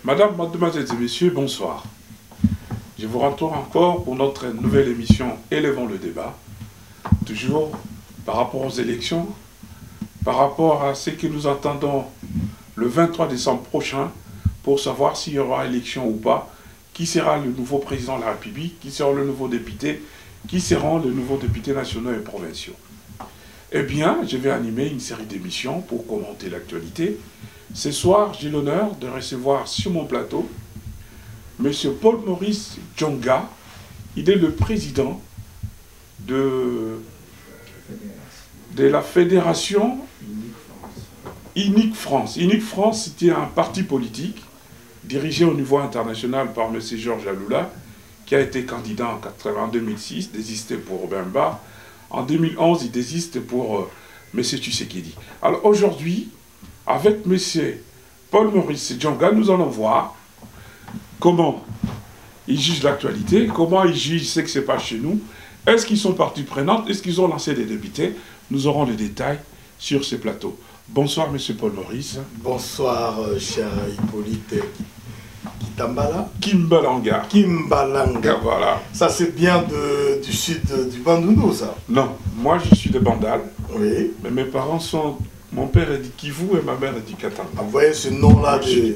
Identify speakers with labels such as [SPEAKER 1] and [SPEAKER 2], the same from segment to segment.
[SPEAKER 1] Madame, mademoiselles et messieurs, bonsoir. Je vous retrouve encore pour notre nouvelle émission Élevons le débat. Toujours par rapport aux élections, par rapport à ce que nous attendons le 23 décembre prochain pour savoir s'il y aura élection ou pas, qui sera le nouveau président de la République, qui sera le nouveau député, qui seront les nouveaux députés nationaux et provinciaux. Eh bien, je vais animer une série d'émissions pour commenter l'actualité. Ce soir, j'ai l'honneur de recevoir sur mon plateau M. Paul-Maurice Djonga. Il est le président de la fédération Unique France. Unique France, c'était un parti politique dirigé au niveau international par M. Georges Aloula, qui a été candidat en 2006, désisté pour Bemba. En 2011, il désiste pour M. Tshisekedi. Alors aujourd'hui, avec M. Paul-Maurice Djonga, nous allons voir comment il juge l'actualité, comment il juge ce qui se passe chez nous. Est-ce qu'ils sont partie prenante? Est-ce qu'ils ont lancé des députés? Nous aurons les détails sur ce plateau. Bonsoir, M. Paul-Maurice.
[SPEAKER 2] Bonsoir, cher Hippolyte Kitambala.
[SPEAKER 1] Kimbalanga.
[SPEAKER 2] Kimbalanga.
[SPEAKER 1] Voilà.
[SPEAKER 2] Ça, c'est bien du sud du Bandundu, ça?
[SPEAKER 1] Non, moi je suis de Bandal.
[SPEAKER 2] Oui.
[SPEAKER 1] Mais mes parents sont... Mon père a dit Kivu et ma mère a dit Katanga.
[SPEAKER 2] Ah, vous voyez ce nom-là
[SPEAKER 1] de...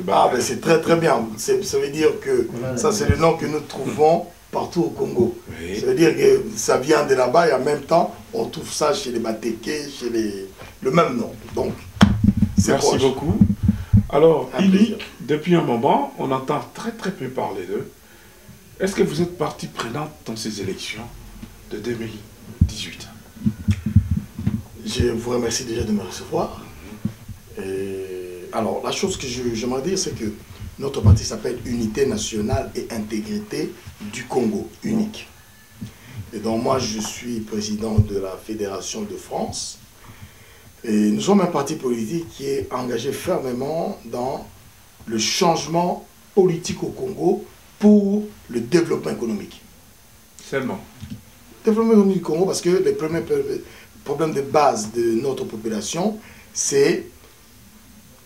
[SPEAKER 2] Ah, ben c'est très très bien. Ça veut dire que ça, c'est le nom que nous trouvons partout au Congo. Oui. Ça veut dire que ça vient de là-bas et en même temps, on trouve ça chez les Matéké, chez le même nom. Donc,
[SPEAKER 1] merci beaucoup. Alors, Unique, depuis un moment, on entend très très peu parler d'eux. Est-ce que vous êtes partie prenante dans ces élections de 2018?
[SPEAKER 2] Je vous remercie déjà de me recevoir. Alors, la chose que j'aimerais dire, c'est que notre parti s'appelle Unité nationale et intégrité du Congo, unique. Et donc moi, je suis président de la Fédération de France. Et nous sommes un parti politique qui est engagé fermement dans le changement politique au Congo pour le développement économique.
[SPEAKER 1] Seulement.
[SPEAKER 2] Développement économique du Congo, parce que les premiers problème de base de notre population, c'est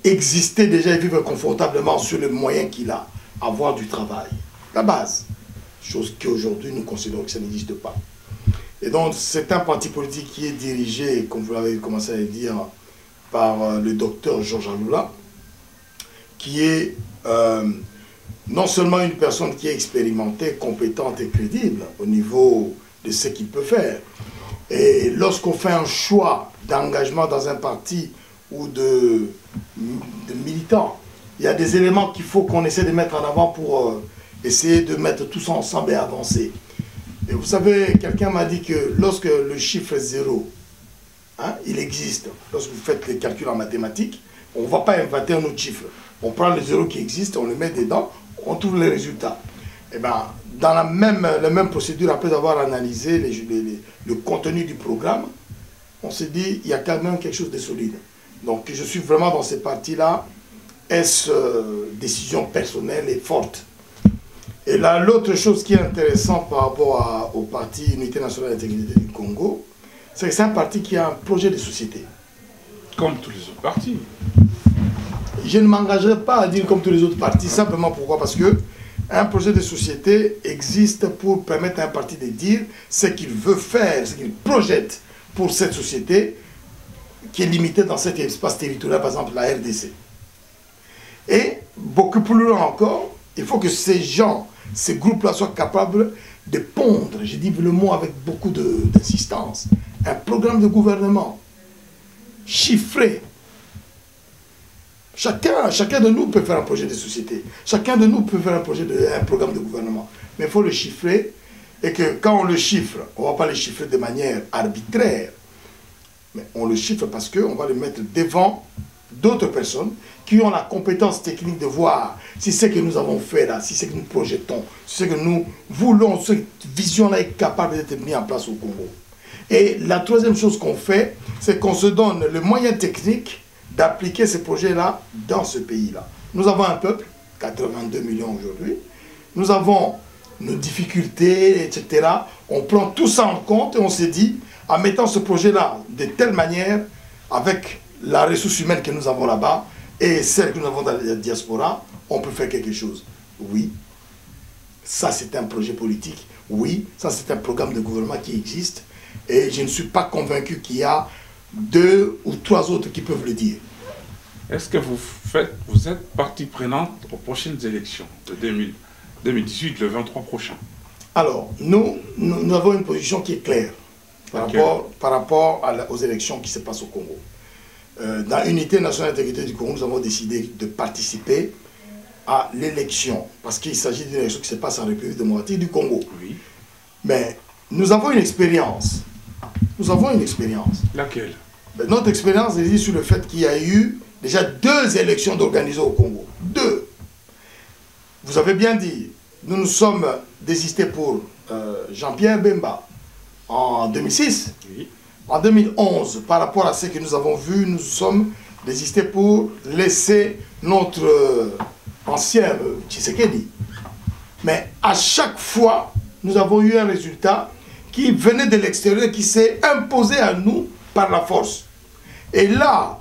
[SPEAKER 2] exister déjà et vivre confortablement sur les moyens qu'il a, avoir du travail. La base, chose qu'aujourd'hui nous considérons que ça n'existe pas. Et donc c'est un parti politique qui est dirigé, comme vous l'avez commencé à le dire, par le docteur Georges Aloula, qui est non seulement une personne qui est expérimentée, compétente et crédible au niveau de ce qu'il peut faire. Et lorsqu'on fait un choix d'engagement dans un parti ou de militants, il y a des éléments qu'il faut qu'on essaie de mettre en avant pour essayer de mettre tout ça ensemble et avancer. Et vous savez, quelqu'un m'a dit que lorsque le chiffre 0, hein, il existe, lorsque vous faites les calculs en mathématiques, on ne va pas inventer un autre chiffre. On prend le 0 qui existe, on le met dedans, on trouve les résultats. Et bien, dans la même procédure, après avoir analysé le contenu du programme, on s'est dit, il y a quand même quelque chose de solide. Donc, je suis vraiment dans ces parties-là. Est-ce décision personnelle et forte? Et là, l'autre chose qui est intéressante par rapport au parti Unité nationale d'intégrité du Congo, c'est que c'est un parti qui a un projet de société.
[SPEAKER 1] Comme tous les autres partis.
[SPEAKER 2] Je ne m'engagerai pas à dire comme tous les autres partis, simplement pourquoi? Parce que un projet de société existe pour permettre à un parti de dire ce qu'il veut faire, ce qu'il projette pour cette société qui est limitée dans cet espace territorial, par exemple la RDC. Et beaucoup plus loin encore, il faut que ces gens, ces groupes-là soient capables de pondre, je dis le mot avec beaucoup d'insistance, un programme de gouvernement chiffré. Chacun de nous peut faire un projet de société. Chacun de nous peut faire un programme de gouvernement. Mais il faut le chiffrer. Et que quand on le chiffre, on ne va pas le chiffrer de manière arbitraire. Mais on le chiffre parce qu'on va le mettre devant d'autres personnes qui ont la compétence technique de voir si ce que nous avons fait là, si ce que nous projetons, si ce que nous voulons, cette vision-là est capable d'être mise en place au Congo. Et la troisième chose qu'on fait, c'est qu'on se donne le moyen technique d'appliquer ces projets-là dans ce pays-là. Nous avons un peuple, 82 millions aujourd'hui, nous avons nos difficultés, etc. On prend tout ça en compte et on s'est dit, en mettant ce projet-là de telle manière, avec la ressource humaine que nous avons là-bas et celle que nous avons dans la diaspora, on peut faire quelque chose. Oui, ça c'est un projet politique. Oui, ça c'est un programme de gouvernement qui existe. Et je ne suis pas convaincu qu'il y a 2 ou 3 autres qui peuvent le dire.
[SPEAKER 1] Est-ce que vous êtes partie prenante aux prochaines élections de 2018, le 23 prochain?
[SPEAKER 2] Alors, nous avons une position qui est claire par rapport aux élections qui se passent au Congo. Dans l'unité nationale d'intégrité du Congo, nous avons décidé de participer à l'élection, parce qu'il s'agit d'une élection qui se passe en République démocratique du Congo.
[SPEAKER 1] Oui.
[SPEAKER 2] Mais nous avons une expérience. Nous avons une expérience.
[SPEAKER 1] Laquelle?
[SPEAKER 2] Notre expérience est sur le fait qu'il y a eu déjà 2 élections d'organiser au Congo. 2. Vous avez bien dit, nous nous sommes désistés pour Jean-Pierre Bemba en 2006.
[SPEAKER 1] Oui.
[SPEAKER 2] En 2011, par rapport à ce que nous avons vu, nous sommes désistés pour laisser notre ancien Tshisekedi. Mais à chaque fois, nous avons eu un résultat qui venait de l'extérieur, qui s'est imposé à nous par la force. Et là,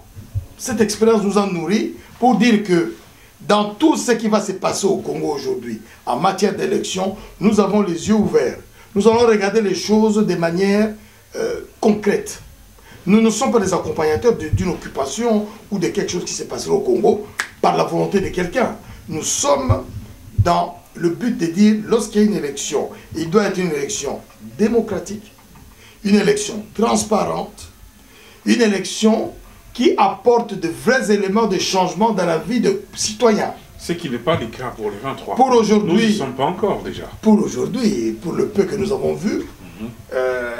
[SPEAKER 2] cette expérience nous a nourris pour dire que dans tout ce qui va se passer au Congo aujourd'hui, en matière d'élection, nous avons les yeux ouverts. Nous allons regarder les choses de manière concrète. Nous ne sommes pas des accompagnateurs d'une occupation ou de quelque chose qui s'est passé au Congo par la volonté de quelqu'un. Nous sommes dans le but de dire, lorsqu'il y a une élection, il doit être une élection démocratique, une élection transparente, une élection qui apporte de vrais éléments de changement dans la vie de citoyens.
[SPEAKER 1] Ce qui n'est pas le cas pour les 23.
[SPEAKER 2] Pour aujourd'hui,
[SPEAKER 1] nous n'y sommes pas encore déjà.
[SPEAKER 2] Pour aujourd'hui, pour le peu que nous avons vu,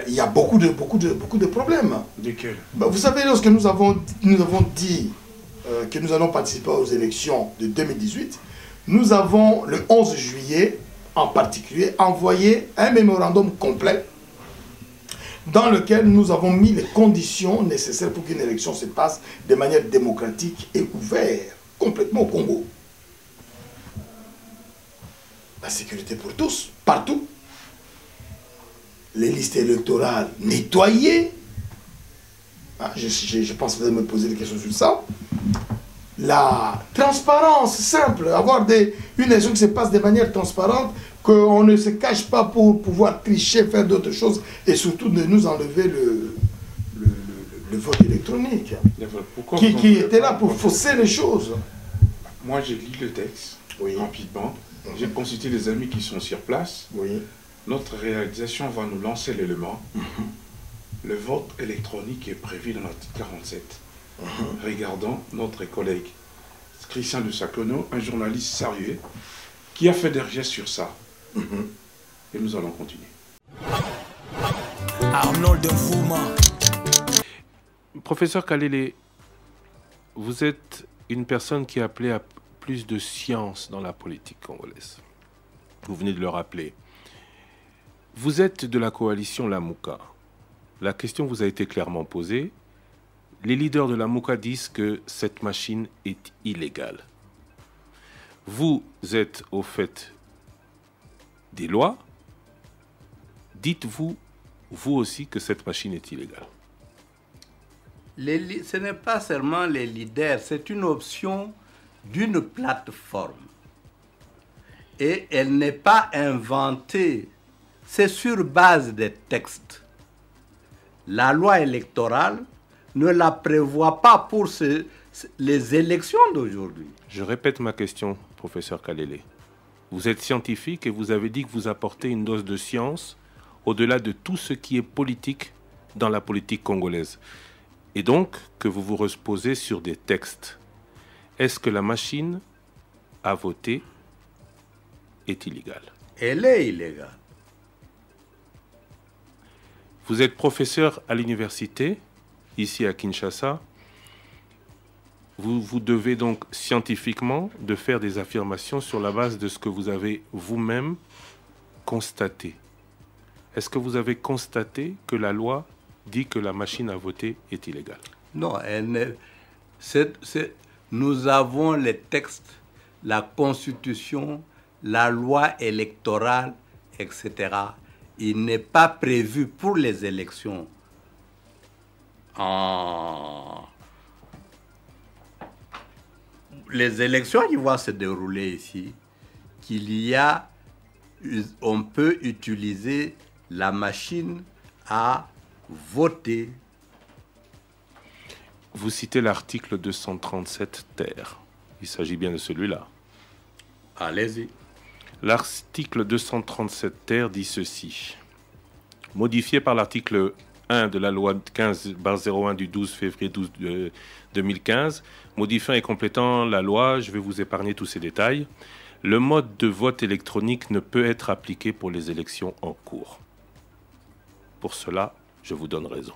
[SPEAKER 2] il y a beaucoup de problèmes.
[SPEAKER 1] Desquels?
[SPEAKER 2] Vous savez, lorsque nous avons dit que nous allons participer aux élections de 2018, nous avons, le 11 juillet en particulier, envoyé un mémorandum complet dans lequel nous avons mis les conditions nécessaires pour qu'une élection se passe de manière démocratique et ouverte, complètement au Congo. La sécurité pour tous, partout. Les listes électorales nettoyées. Je pense que vous allez me poser des questions sur ça. La transparence, simple. Avoir une élection qui se passe de manière transparente, qu'on ne se cache pas pour pouvoir tricher, faire d'autres choses, et surtout de nous enlever le vote électronique. Qui était là pour fausser les choses.
[SPEAKER 1] Moi, j'ai lu le texte rapidement. J'ai consulté les amis qui sont sur place.
[SPEAKER 2] Oui.
[SPEAKER 1] Notre réalisation va nous lancer l'élément. Le vote électronique est prévu dans l'article 47. Regardons notre collègue Christian de Sakono, un journaliste sérieux, qui a fait des recherches sur ça. Et nous allons continuer.
[SPEAKER 3] Arnold Nfouma.
[SPEAKER 4] Professeur Kalele, vous êtes une personne qui a appelé à plus de science dans la politique congolaise. Vous venez de le rappeler. Vous êtes de la coalition Lamuka. La question vous a été clairement posée. Les leaders de Lamuka disent que cette machine est illégale. Vous êtes au fait des lois. Dites-vous, vous aussi, que cette machine est illégale.
[SPEAKER 3] Ce n'est pas seulement les leaders, c'est une option d'une plateforme. Et elle n'est pas inventée, c'est sur base des textes. La loi électorale ne la prévoit pas pour les élections d'aujourd'hui.
[SPEAKER 4] Je répète ma question, professeur Kalele. Vous êtes scientifique et vous avez dit que vous apportez une dose de science au-delà de tout ce qui est politique dans la politique congolaise. Et donc, que vous vous reposez sur des textes. Est-ce que la machine à voter est illégale?
[SPEAKER 3] Elle est illégale.
[SPEAKER 4] Vous êtes professeur à l'université, ici à Kinshasa. Vous devez donc scientifiquement de faire des affirmations sur la base de ce que vous avez vous-même constaté. Est-ce que vous avez constaté que la loi dit que la machine à voter est illégale?
[SPEAKER 3] Non, nous avons les textes, la Constitution, la loi électorale, etc. Il n'est pas prévu pour les élections les élections qui vont se dérouler ici, on peut utiliser la machine à voter.
[SPEAKER 4] Vous citez l'article 237 ter. Il s'agit bien de celui-là.
[SPEAKER 3] Allez-y.
[SPEAKER 4] L'article 237 ter dit ceci. Modifié par l'article 1 de la loi 15/01 du 12 février 2015, modifiant et complétant la loi, je vais vous épargner tous ces détails, le mode de vote électronique ne peut être appliqué pour les élections en cours. Pour cela, je vous donne raison.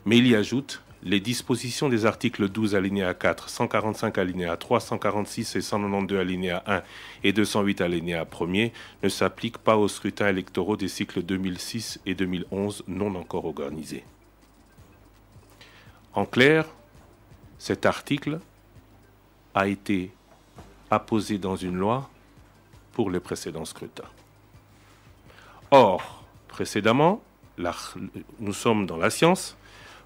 [SPEAKER 4] Mais il y ajoute, les dispositions des articles 12 alinéa 4, 145 alinéa 3, 146 et 192 alinéa 1 et 208 alinéa 1er ne s'appliquent pas aux scrutins électoraux des cycles 2006 et 2011 non encore organisés. En clair, cet article a été apposé dans une loi pour les précédents scrutins. Or, précédemment, nous sommes dans la science,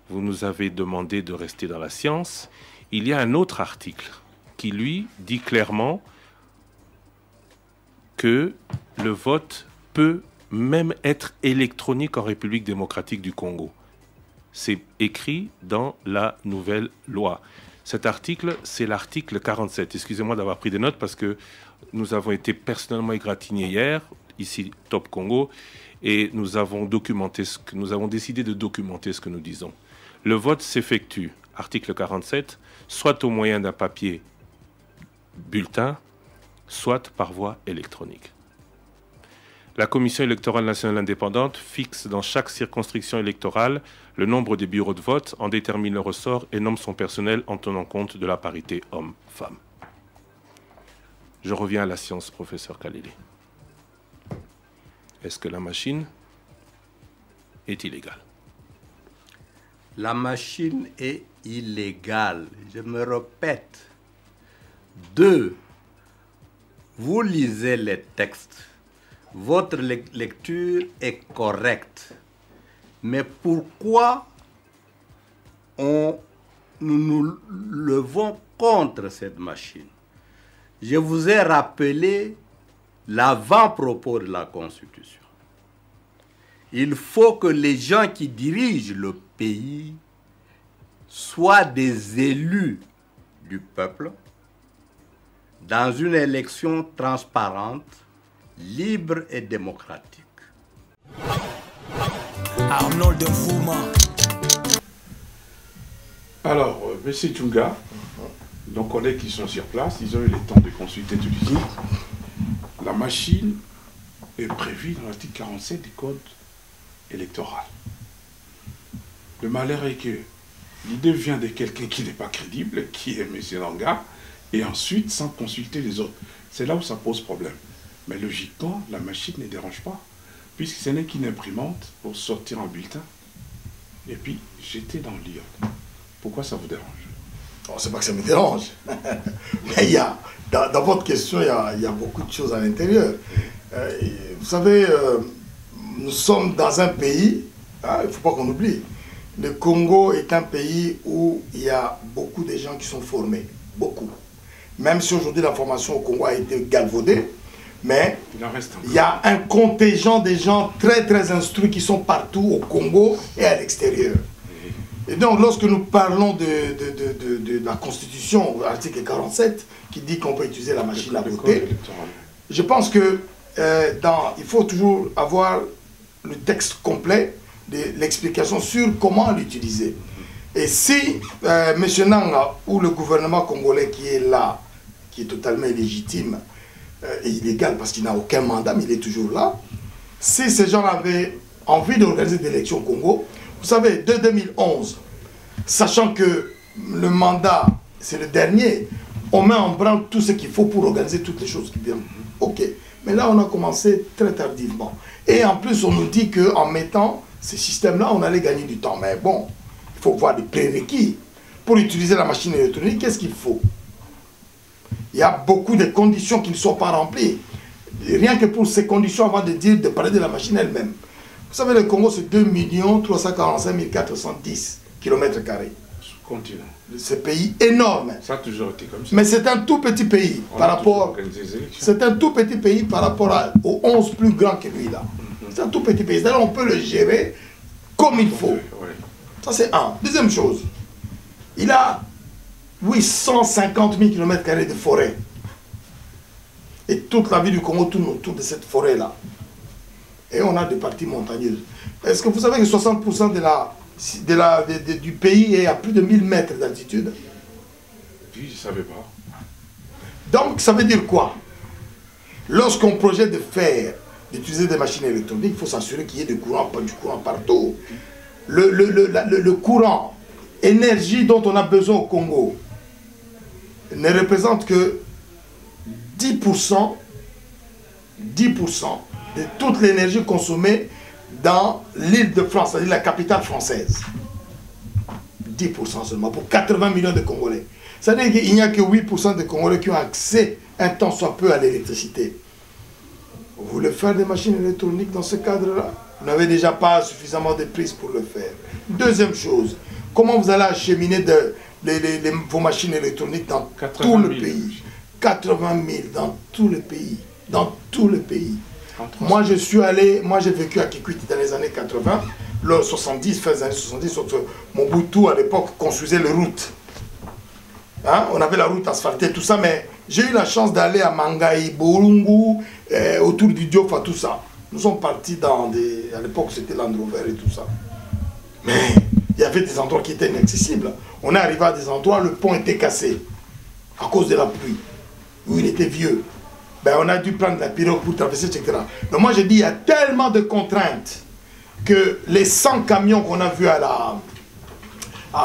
[SPEAKER 4] vous nous avez demandé de rester dans la science, il y a un autre article qui, lui, dit clairement que le vote peut même être électronique en République démocratique du Congo. C'est écrit dans la nouvelle loi. Cet article, c'est l'article 47. Excusez-moi d'avoir pris des notes parce que nous avons été personnellement égratignés hier, ici Top Congo, et nous avons décidé de documenter ce que nous disons. Le vote s'effectue, article 47, soit au moyen d'un papier bulletin, soit par voie électronique. La Commission électorale nationale indépendante fixe dans chaque circonscription électorale le nombre des bureaux de vote, en détermine le ressort et nomme son personnel en tenant compte de la parité homme-femme. Je reviens à la science, professeur Kalele. Est-ce que la machine est illégale?
[SPEAKER 3] La machine est illégale. Je me répète. 2. Vous lisez les textes. Votre lecture est correcte. Mais pourquoi nous nous levons contre cette machine? Je vous ai rappelé l'avant-propos de la Constitution. Il faut que les gens qui dirigent le pays soient des élus du peuple dans une élection transparente, libre et démocratique.
[SPEAKER 5] Arnold Nfouma.
[SPEAKER 1] Alors, M. Tchunga, nos collègues qui sont sur place, ils ont eu le temps de consulter tout ici. La machine est prévue dans l'article 47 du Code électoral. Le malheur est que l'idée vient de quelqu'un qui n'est pas crédible, qui est M. Nanga, et ensuite sans consulter les autres. C'est là où ça pose problème. Mais logiquement, la machine ne dérange pas, puisque ce n'est qu'une imprimante pour sortir un bulletin et puis jeter dans l'urne. Pourquoi ça vous dérange?
[SPEAKER 2] Oh, c'est pas que ça me dérange. Mais il y a, dans votre question, il y a beaucoup de choses à l'intérieur. Vous savez, nous sommes dans un pays, hein, il ne faut pas qu'on oublie, le Congo est un pays où il y a beaucoup de gens qui sont formés, beaucoup. Même si aujourd'hui la formation au Congo a été galvaudée, mais il y a un contingent de gens très très instruits qui sont partout au Congo et à l'extérieur. Et donc lorsque nous parlons de la Constitution, l'article 47, qui dit qu'on peut utiliser la machine à voter, je pense que il faut toujours avoir le texte complet de l'explication sur comment l'utiliser. Et si M. Nanga ou le gouvernement congolais qui est là, qui est totalement illégitime et illégal parce qu'il n'a aucun mandat, mais il est toujours là, si ces gens avaient envie d'organiser des élections au Congo, vous savez, de 2011, sachant que le mandat, c'est le dernier, on met en branle tout ce qu'il faut pour organiser toutes les choses qui viennent. Ok. Mais là, on a commencé très tardivement. Et en plus, on nous dit qu'en mettant ces systèmes-là, on allait gagner du temps. Mais bon, il faut voir les prérequis. Pour utiliser la machine électronique, qu'est-ce qu'il faut? Il y a beaucoup de conditions qui ne sont pas remplies. Rien que pour ces conditions, avant de parler de la machine elle-même. Vous savez, le Congo, c'est 2 345 410 km².
[SPEAKER 1] continent.
[SPEAKER 2] Ce pays énorme.
[SPEAKER 1] Ça a toujours été comme ça.
[SPEAKER 2] Mais c'est un tout petit pays par rapport. C'est un tout petit pays par rapport aux 11 plus grands que lui là. C'est un tout petit pays. C'est-à-dire on peut le gérer comme il faut.
[SPEAKER 1] Oui.
[SPEAKER 2] Ça c'est un. Deuxième chose, il a 850 000 km² de forêt. Et toute la ville du Congo tourne autour de cette forêt-là. Et on a des parties montagneuses. Est-ce que vous savez que 60% du pays est à plus de 1000 mètres d'altitude?
[SPEAKER 1] Oui, je ne savais pas.
[SPEAKER 2] Donc, ça veut dire quoi? Lorsqu'on projette de faire, d'utiliser des machines électroniques, il faut s'assurer qu'il y ait du courant partout. Le courant, énergie dont on a besoin au Congo, ne représente que 10% de toute l'énergie consommée dans l'île de France, c'est-à-dire la capitale française. 10% seulement, pour 80 millions de Congolais. C'est-à-dire qu'il n'y a que 8% de Congolais qui ont accès un temps soit peu à l'électricité. Vous voulez faire des machines électroniques dans ce cadre-là? Vous n'avez déjà pas suffisamment de prises pour le faire. Deuxième chose, comment vous allez acheminer vos machines électroniques dans tout le pays? 80 000 dans tout le pays. Dans tout le pays. Moi, j'ai vécu à Kikwit dans les années 80, le 70, fin des années 70, Mobutu à l'époque construisait les routes. Hein? On avait la route asphaltée, tout ça, mais j'ai eu la chance d'aller à Mangaï, Burungu, autour du Diofa, tout ça. Nous sommes partis à l'époque c'était Land Rover et tout ça. Mais il y avait des endroits qui étaient inaccessibles. On est arrivé à des endroits, le pont était cassé à cause de la pluie, où il était vieux. Ben, on a dû prendre la pirogue pour traverser, etc. Donc moi, j'ai dit, il y a tellement de contraintes que les 100 camions qu'on a vus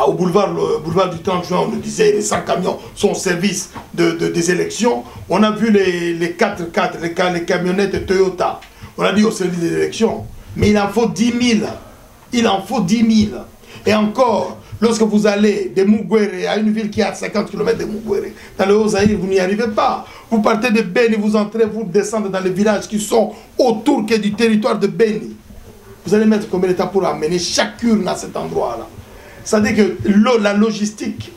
[SPEAKER 2] au boulevard du 30 juin, on nous disait, les 100 camions sont au service des élections. On a vu les 4x4, les camionnettes Toyota. On a dit au service des élections. Mais il en faut 10 000. Il en faut 10 000. Et encore, lorsque vous allez de Mugwere à une ville qui est à 50 km de Mugwere, dans le Haut-Zaïre, vous n'y arrivez pas. Vous partez de Beni, vous entrez, vous descendez dans les villages qui sont autour du territoire de Beni. Vous allez mettre combien de temps pour amener chaque urne à cet endroit-là? C'est-à-dire que la logistique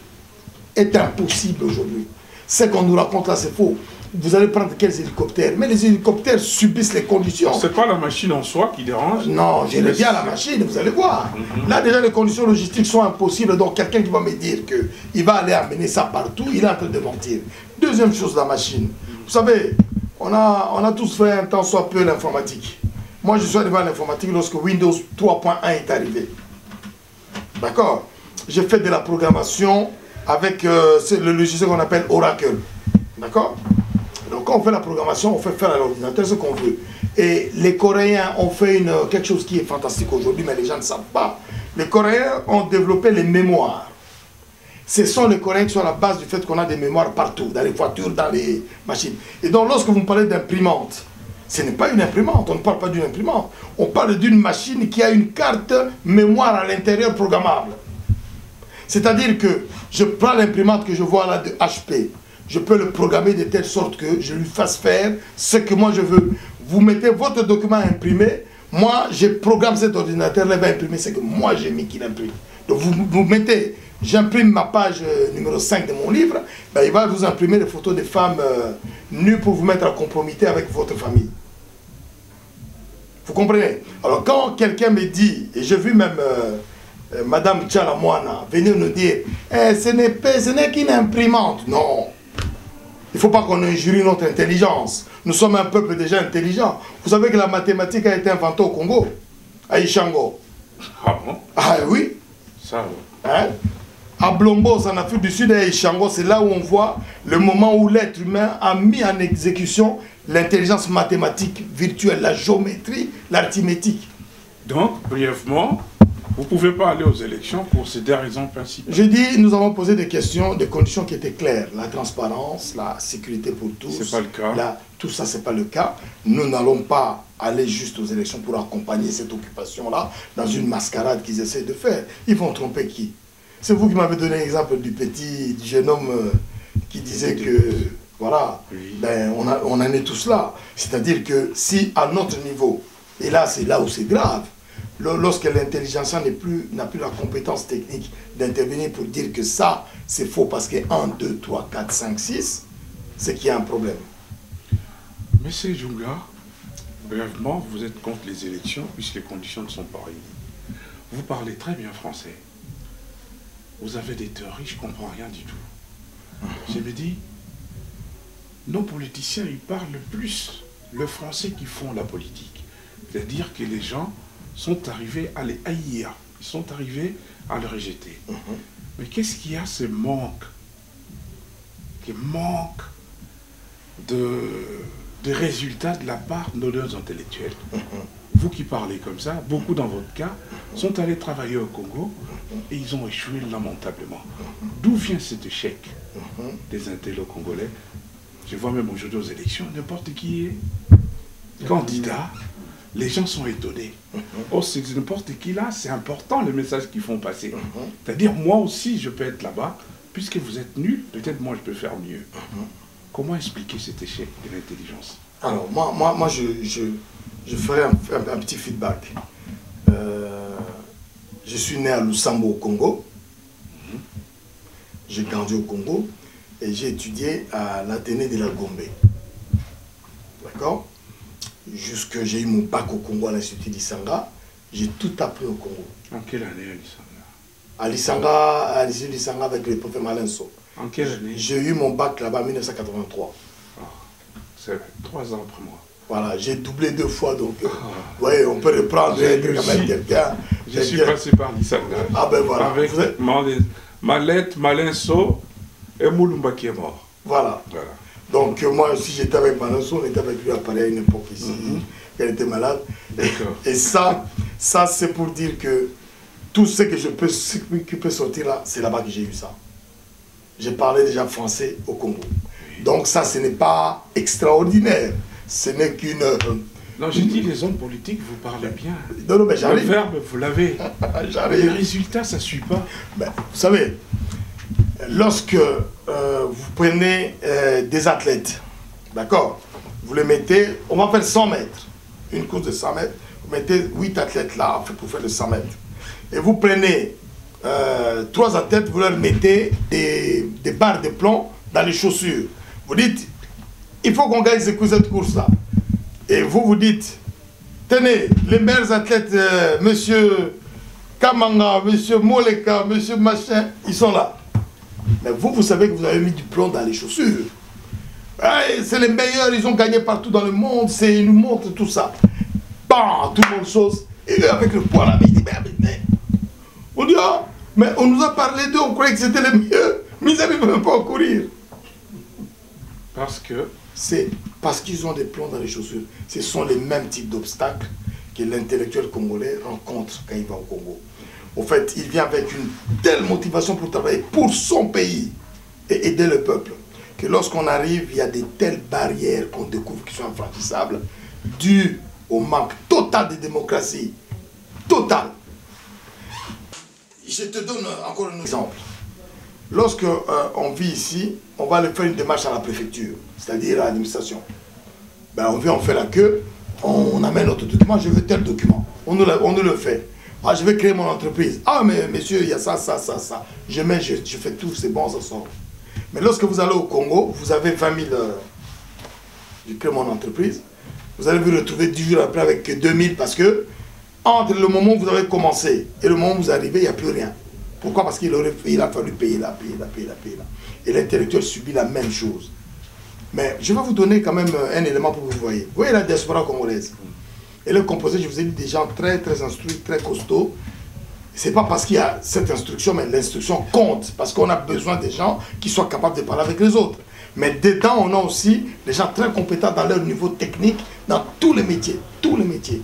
[SPEAKER 2] est impossible aujourd'hui. Ce qu'on nous raconte là, c'est faux. Vous allez prendre quels hélicoptères? Mais les hélicoptères subissent les conditions.
[SPEAKER 1] C'est pas la machine en soi qui dérange?
[SPEAKER 2] Non, j'aime bien la machine, vous allez voir. Là, déjà, les conditions logistiques sont impossibles. Donc, quelqu'un qui va me dire qu'il va aller amener ça partout, il est en train de mentir. Deuxième chose, la machine. Vous savez, on a tous fait un temps soit peu l'informatique. Moi, je suis arrivé à l'informatique lorsque Windows 3.1 est arrivé. D'accord? J'ai fait de la programmation avec le logiciel qu'on appelle Oracle. D'accord? Donc quand on fait la programmation, on fait faire à l'ordinateur ce qu'on veut. Et les Coréens ont fait quelque chose qui est fantastique aujourd'hui, mais les gens ne savent pas. Les Coréens ont développé les mémoires. Ce sont les Coréens qui sont à la base du fait qu'on a des mémoires partout, dans les voitures, dans les machines. Et donc lorsque vous me parlez d'imprimante, ce n'est pas une imprimante, on ne parle pas d'une imprimante. On parle d'une machine qui a une carte mémoire à l'intérieur programmable. C'est-à-dire que je prends l'imprimante que je vois là de HP, je peux le programmer de telle sorte que je lui fasse faire ce que moi je veux. Vous mettez votre document imprimé, moi je programme cet ordinateur, il va imprimer ce que moi j'ai mis qu'il imprime. Donc vous mettez, j'imprime ma page numéro 5 de mon livre, ben il va vous imprimer des photos de femmes nues pour vous mettre à comprometter avec votre famille. Vous comprenez? Alors quand quelqu'un me dit, et j'ai vu même Madame Tchalamouana venir nous dire, ce n'est qu'une imprimante. Non. Il ne faut pas qu'on injurie notre intelligence. Nous sommes un peuple déjà intelligent. Vous savez que la mathématique a été inventée au Congo, à Ishango.
[SPEAKER 1] Ah bon?
[SPEAKER 2] Ah oui.
[SPEAKER 1] Ça,
[SPEAKER 2] hein? À Blombos, en Afrique du Sud, et à Ishango, c'est là où on voit le moment où l'être humain a mis en exécution l'intelligence mathématique virtuelle, la géométrie, l'arithmétique.
[SPEAKER 1] Donc, brièvement, vous ne pouvez pas aller aux élections pour ces deux raisons principales.
[SPEAKER 2] Je dis, nous avons posé des questions, des conditions qui étaient claires. La transparence, la sécurité pour tous.
[SPEAKER 1] C'est pas le cas.
[SPEAKER 2] Tout ça, c'est pas le cas. Nous n'allons pas aller juste aux élections pour accompagner cette occupation-là dans une mascarade qu'ils essaient de faire. Ils vont tromper qui? C'est vous qui m'avez donné l'exemple du jeune homme qui disait que, voilà, oui. Ben, on en est tous là. C'est-à-dire que si à notre niveau, et là c'est là où c'est grave, lorsque l'intelligentsia n'a plus la compétence technique d'intervenir pour dire que ça, c'est faux parce que 1, 2, 3, 4, 5, 6, c'est qu'il y a un problème.
[SPEAKER 1] Monsieur Djunga, brièvement, vous êtes contre les élections puisque les conditions ne sont pas réunies. Vous parlez très bien français. Vous avez des théories, je ne comprends rien du tout. Je me dis, nos politiciens, ils parlent plus le français qu'ils font la politique. C'est-à-dire que les gens sont arrivés à les haïr, ils sont arrivés à le rejeter. Mais qu'est-ce qu'il y a, ce manque de résultats de la part de nos intellectuels? Vous qui parlez comme ça, beaucoup dans votre cas, sont allés travailler au Congo et ils ont échoué lamentablement. D'où vient cet échec des intellos congolais? Je vois même aujourd'hui aux élections, n'importe qui est candidat, les gens sont étonnés. Oh, c'est n'importe qui là, c'est important le message qu'ils font passer. C'est-à-dire, moi aussi, je peux être là-bas, puisque vous êtes nuls, peut-être moi je peux faire mieux. Comment expliquer cet échec de l'intelligence?
[SPEAKER 2] Alors, moi je ferai un petit feedback. Je suis né à Lusambo au Congo. J'ai grandi au Congo et j'ai étudié à l'Athénée de la Gombe. D'accord? Jusque j'ai eu mon bac au Congo à l'Institut d'Isanga. J'ai tout appris au Congo.
[SPEAKER 1] En quelle année à l'Isanga?
[SPEAKER 2] À l'Isanga, à l'Institut d'Isanga avec le professeur Malenso.
[SPEAKER 1] En quelle année?
[SPEAKER 2] J'ai eu mon bac là-bas en 1983.
[SPEAKER 1] C'est 3 ans après moi.
[SPEAKER 2] Voilà, j'ai doublé 2 fois, donc vous voyez, on peut reprendre quelqu'un.
[SPEAKER 1] Je suis passé par l'Isanga.
[SPEAKER 2] Ah ben voilà.
[SPEAKER 1] Avec Malette, Malenso et Moulumba qui est mort.
[SPEAKER 2] Voilà. Donc moi aussi j'étais avec Malenso, on était avec lui à Paris à une époque ici. Elle était malade. Et ça c'est pour dire que tout ce que qui peut sortir là, c'est là-bas que j'ai eu ça. J'ai parlé déjà français au Congo. Donc ça, ce n'est pas extraordinaire. Ce n'est qu'une...
[SPEAKER 1] Non, j'ai dit les hommes politiques, vous parlez bien.
[SPEAKER 2] Non, mais j'arrive.
[SPEAKER 1] Le verbe, vous l'avez. Les résultats, ça ne suit pas.
[SPEAKER 2] Ben, vous savez, lorsque vous prenez des athlètes, d'accord, vous les mettez, on va faire 100 mètres, une course de 100 mètres, vous mettez 8 athlètes là pour faire le 100 mètres. Et vous prenez 3 athlètes, vous leur mettez des barres de plomb dans les chaussures. Vous dites, il faut qu'on gagne cette course-là. Et vous dites, tenez, les meilleurs athlètes, monsieur Kamanga, monsieur Moleka, monsieur Machin, ils sont là. Mais vous savez que vous avez mis du plomb dans les chaussures. C'est les meilleurs, ils ont gagné partout dans le monde, ils nous montrent tout ça. Bam, tout le monde chose. Et eux, avec le poids là, ils disent, mais, on dit, ah, mais on nous a parlé d'eux, on croyait que c'était les mieux, mais ils n'arrivent même pas à courir.
[SPEAKER 1] Parce que?
[SPEAKER 2] C'est parce qu'ils ont des plombs dans les chaussures. Ce sont les mêmes types d'obstacles que l'intellectuel congolais rencontre quand il va au Congo. Au fait, il vient avec une telle motivation pour travailler pour son pays et aider le peuple, que lorsqu'on arrive, il y a des telles barrières qu'on découvre qui sont infranchissables, dues au manque total de démocratie. Total. Je te donne encore un exemple. Lorsque on vit ici, on va aller faire une démarche à la préfecture, c'est-à-dire à l'administration. Ben, on vient, on fait la queue, on amène notre document, je veux tel document. On nous le fait. Ah, je vais créer mon entreprise. Ah, mais monsieur, il y a ça, ça, ça, ça. Je fais tout, c'est bon, ça sort. Mais lorsque vous allez au Congo, vous avez 20 000, je crée mon entreprise, vous allez vous retrouver 10 jours après avec 2000 parce que entre le moment où vous avez commencé et le moment où vous arrivez, il n'y a plus rien. Pourquoi? Parce qu'il a fallu payer là. Et l'intellectuel subit la même chose. Mais je vais vous donner quand même un élément pour que vous voyez. Vous voyez la diaspora congolaise. Elle est composée, je vous ai dit, des gens très instruits, très costauds. Ce n'est pas parce qu'il y a cette instruction, mais l'instruction compte. Parce qu'on a besoin des gens qui soient capables de parler avec les autres. Mais dedans, on a aussi des gens très compétents dans leur niveau technique, dans tous les métiers. Tous les métiers.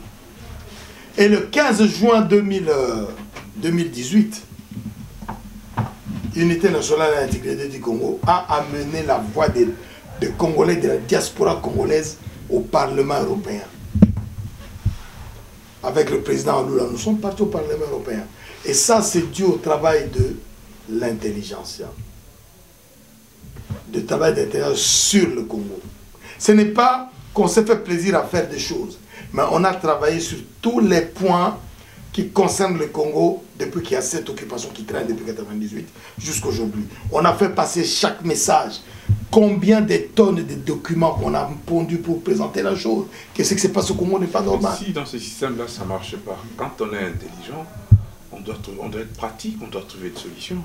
[SPEAKER 2] Et le 15 juin 2018, Unité nationale à l'intégrité du Congo a amené la voix des Congolais de la diaspora congolaise au Parlement européen. Avec le président Lula, nous sommes partis au Parlement européen. Et ça, c'est dû au travail de l'intelligentsia. De travail d'intelligence sur le Congo. Ce n'est pas qu'on s'est fait plaisir à faire des choses, mais on a travaillé sur tous les points qui concerne le Congo depuis qu'il y a cette occupation qui traîne depuis 1998 jusqu'à aujourd'hui. On a fait passer chaque message. Combien de tonnes de documents qu'on a pondus pour présenter la chose. Qu'est-ce qui se passe au Congo n'est pas normal.
[SPEAKER 1] Si dans ce système-là, ça ne marche pas, quand on est intelligent, on doit être pratique, on doit trouver une solution.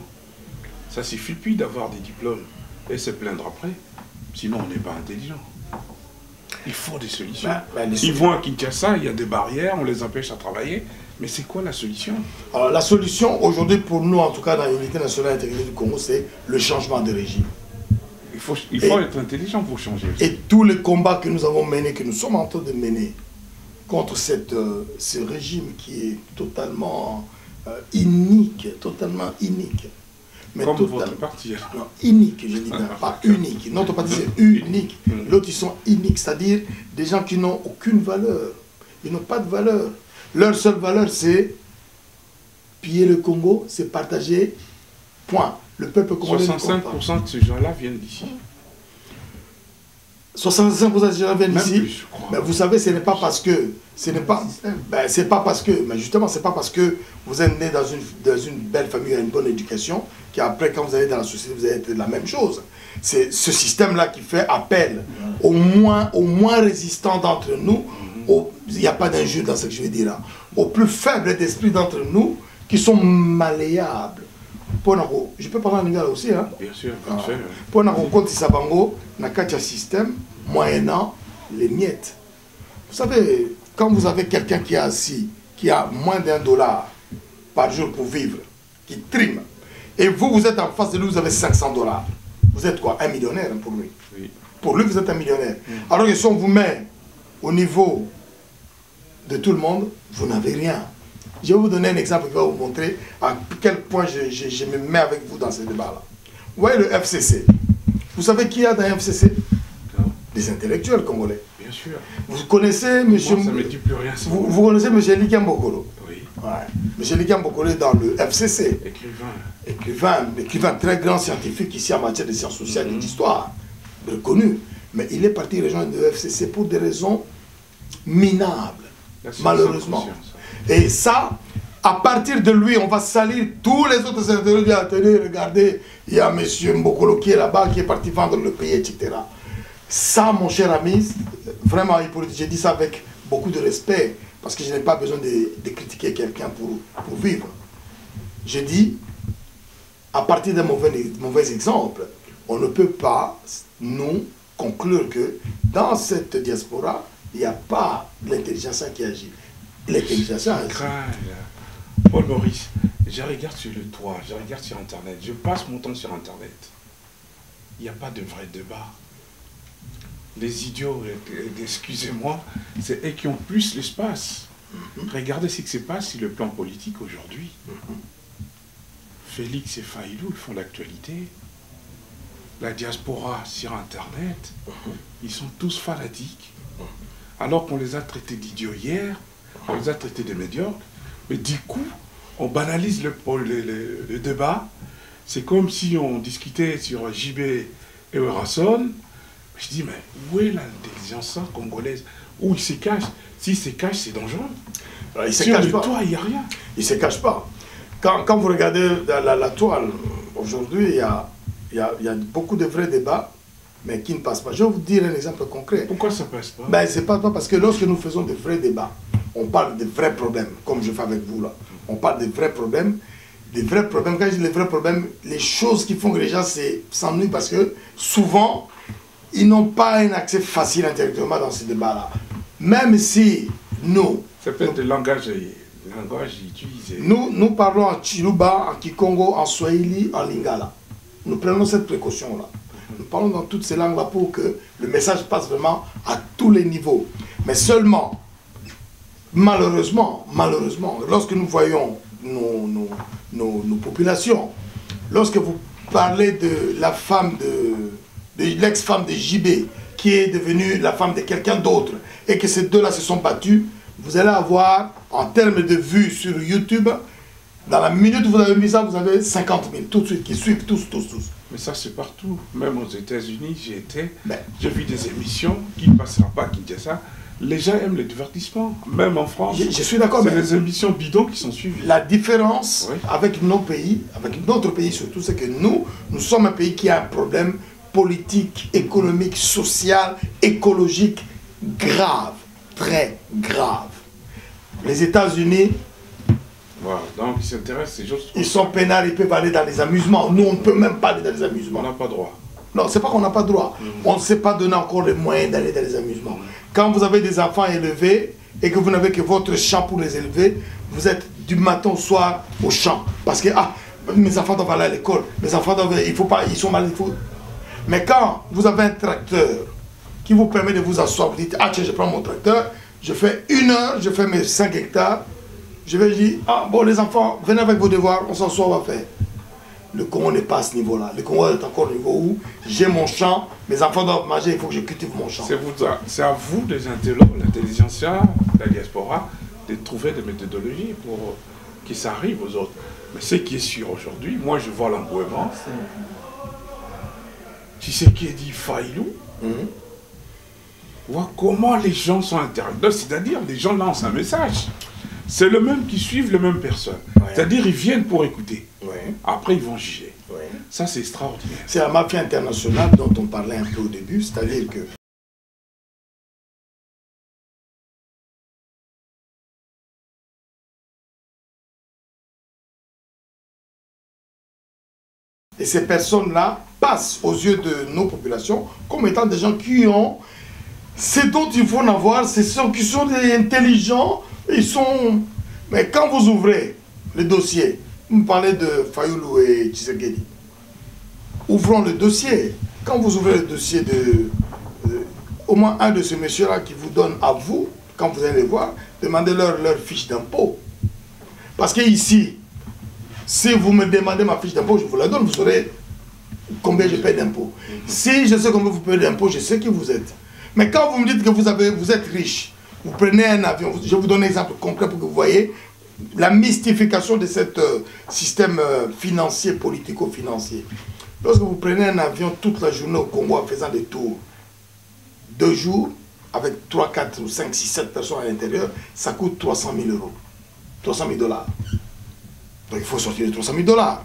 [SPEAKER 1] Ça suffit plus d'avoir des diplômes et se plaindre après. Sinon, on n'est pas intelligent. Il faut des solutions. Ils vont à Kinshasa, il y a des barrières, on les empêche à travailler. Mais c'est quoi la solution?
[SPEAKER 2] Alors la solution aujourd'hui pour nous, en tout cas dans l'unité nationale intégrée du Congo, c'est le changement de régime.
[SPEAKER 1] Il faut être intelligent pour changer.
[SPEAKER 2] Et tous les combats que nous avons menés, que nous sommes en train de mener contre ce régime qui est totalement inique, Mais
[SPEAKER 1] comme votre parti.
[SPEAKER 2] Non, unique, je dis bien, pas unique. Notre parti c'est unique. L'autre ils sont iniques, c'est-à-dire des gens qui n'ont aucune valeur. Ils n'ont pas de valeur. Leur seule valeur c'est piller le Congo, c'est partager, point. Le peuple congolais.
[SPEAKER 1] 65% de ces gens-là viennent d'ici.
[SPEAKER 2] 65% de ces gens viennent d'ici.
[SPEAKER 1] Plus, je crois.
[SPEAKER 2] Mais vous savez, ce n'est pas parce que. C'est pas parce que. Mais justement, c'est pas parce que vous êtes né dans une belle famille, à une bonne éducation, qu'après, quand vous allez dans la société, vous allez être la même chose. C'est ce système-là qui fait appel aux moins résistants d'entre nous. Il n'y a pas d'injure dans ce que je veux dire là. Aux plus faibles d'esprit d'entre nous qui sont malléables. Je peux parler en lingala aussi, hein?
[SPEAKER 1] Bien sûr, bien sûr.
[SPEAKER 2] Pour nous sabango, na katia système, moyennant les miettes. Vous savez, quand vous avez quelqu'un qui est assis, qui a moins $1 par jour pour vivre, qui trime, et vous êtes en face de lui, vous avez $500. Vous êtes quoi? Un millionnaire pour lui.
[SPEAKER 1] Oui.
[SPEAKER 2] Pour lui, vous êtes un millionnaire. Alors que si on vous met au niveau de tout le monde, vous n'avez rien. Je vais vous donner un exemple qui va vous montrer à quel point je me mets avec vous dans ce débat-là. Vous voyez le FCC. Vous savez qui y a dans le FCC? Des intellectuels congolais.
[SPEAKER 1] Bien sûr.
[SPEAKER 2] Vous connaissez monsieur...
[SPEAKER 1] Moi, ça ne me dit plus rien.
[SPEAKER 2] Vous connaissez monsieur Likian Bokolo?
[SPEAKER 1] Oui.
[SPEAKER 2] Ouais. Monsieur Likian Bokolo est dans le FCC. Écrivain très grand scientifique ici en matière de sciences sociales et d'histoire. Reconnu. Mais il est parti rejoindre le FCC pour des raisons minables. Malheureusement. Et ça, à partir de lui, on va salir tous les autres sénateurs qui ont tenu, regardez, il y a M. Mbokolo qui est là-bas, qui est parti vendre le pays, etc. Ça, mon cher ami, vraiment, je dis ça avec beaucoup de respect, parce que je n'ai pas besoin de critiquer quelqu'un pour vivre. Je dis, à partir d'un mauvais exemple, on ne peut pas, nous, conclure que dans cette diaspora, il n'y a pas l'intelligence qui agit. L'intelligence agit.
[SPEAKER 1] Paul Maurice, je regarde sur le toit, je regarde sur Internet, je passe mon temps sur Internet. Il n'y a pas de vrai débat. Les idiots, excusez-moi, c'est eux qui ont plus l'espace. Regardez ce qui se passe sur le plan politique aujourd'hui. Félix et Faïlou font l'actualité. La diaspora sur Internet, ils sont tous fanatiques. Alors qu'on les a traités d'idiots hier, on les a traités de médiocres, mais du coup, on banalise le débat. C'est comme si on discutait sur JB et Eurasson. Je dis, mais où est l'intelligence congolaise? Où il se cache? S'il se cache, c'est dangereux.
[SPEAKER 2] Alors, il se cache pas.
[SPEAKER 1] Toi, il n'y a rien.
[SPEAKER 2] Il ne se cache pas. Quand vous regardez la toile, aujourd'hui, il y a beaucoup de vrais débats, mais qui ne passent pas. Je vais vous dire un exemple concret. Pourquoi ça ne passe pas? Ben, c'est pas parce que lorsque nous faisons de vrais débats, on parle de vrais problèmes, comme je fais avec vous là. On parle de vrais problèmes. Des vrais problèmes. Quand je dis les vrais problèmes, les choses qui font que les gens s'ennuient parce que souvent, ils n'ont pas un accès facile intellectuellement dans ces débats-là. Même si nous...
[SPEAKER 1] Ça peut être le langage utilisé.
[SPEAKER 2] Nous parlons en Chiluba, en Kikongo, en Swahili, en Lingala. Nous prenons cette précaution-là. Nous parlons dans toutes ces langues-là pour que le message passe vraiment à tous les niveaux. Mais seulement, malheureusement, lorsque nous voyons nos populations, lorsque vous parlez de la femme de l'ex-femme de JB, qui est devenue la femme de quelqu'un d'autre, et que ces deux-là se sont battus, vous allez avoir, en termes de vues sur YouTube, dans la minute où vous avez mis ça, vous avez 50 000 tout de suite qui suivent, tous.
[SPEAKER 1] Mais ça, c'est partout. Même aux États-Unis, j'ai vu des émissions qui ne passeront pas à Kinshasa. Les gens aiment le divertissement, même en France.
[SPEAKER 2] Je suis d'accord,
[SPEAKER 1] c'est
[SPEAKER 2] mais
[SPEAKER 1] les émissions bidons qui sont suivies.
[SPEAKER 2] la différence
[SPEAKER 1] Oui.
[SPEAKER 2] avec nos pays, avec notre pays surtout, c'est que nous sommes un pays qui a un problème politique, économique, social, écologique grave, très grave. Les États-Unis,
[SPEAKER 1] Voilà, donc ils s'intéressent, c'est juste...
[SPEAKER 2] ils sont pénals, ils peuvent aller dans les amusements. Nous, on ne peut même pas aller dans les
[SPEAKER 1] On
[SPEAKER 2] amusements.
[SPEAKER 1] n'a pas droit.
[SPEAKER 2] Non, c'est pas qu'on n'a pas droit. On ne s'est pas donné encore les moyens d'aller dans les amusements. Quand vous avez des enfants élevés et que vous n'avez que votre champ pour les élever, vous êtes du matin au soir au champ. Parce que, ah, mes enfants doivent aller à l'école, mes enfants doivent... Il faut pas, ils sont malades, il faut... Mais quand vous avez un tracteur qui vous permet de vous asseoir, vous dites, ah tiens, je prends mon tracteur, je fais 1 heure, je fais mes 5 hectares, je vais dire, ah bon les enfants, venez avec vos devoirs, on s'assoit, on va faire. Le Congo n'est pas à ce niveau-là. Le Congo est encore au niveau où j'ai mon champ, mes enfants doivent manger, il faut que je cultive mon champ.
[SPEAKER 1] C'est à vous, les intellos, l'intelligentsia, la diaspora, de trouver des méthodologies pour que ça arrive aux autres. Mais ce qui est sûr aujourd'hui, moi je vois l'engouement. Tu sais qui est dit Faïlou, vois comment les gens sont interactifs. C'est-à-dire, les gens lancent un message. C'est le même qui suivent les mêmes personnes.
[SPEAKER 2] Ouais.
[SPEAKER 1] C'est-à-dire, ils viennent pour écouter.
[SPEAKER 2] Ouais.
[SPEAKER 1] Après, ils vont juger.
[SPEAKER 2] Ouais.
[SPEAKER 1] Ça, c'est extraordinaire.
[SPEAKER 2] C'est la mafia internationale dont on parlait un peu au début, c'est-à-dire que et ces personnes-là passent aux yeux de nos populations comme étant des gens qui ont ce dont il faut en avoir, c'est ceux qui sont des intelligents, ils sont... Mais quand vous ouvrez le dossier, vous me parlez de Fayoulou et Tshisekedi, ouvrons le dossier. Quand vous ouvrez le dossier de... au moins un de ces messieurs-là qui vous donne à vous, quand vous allez les voir, demandez-leur leur fiche d'impôt. Parce que ici, si vous me demandez ma fiche d'impôt, je vous la donne, vous saurez combien je paie d'impôt. Si je sais combien vous payez d'impôt, je sais qui vous êtes. Mais quand vous me dites que vous êtes riche, vous prenez un avion, je vais vous donner un exemple concret pour que vous voyez la mystification de ce système financier, politico-financier. Lorsque vous prenez un avion toute la journée au Congo en faisant des tours, 2 jours, avec 3, 4, 5, 6, 7 personnes à l'intérieur, ça coûte 300 000 euros. 300 000 $. Donc il faut sortir de 300 000 $.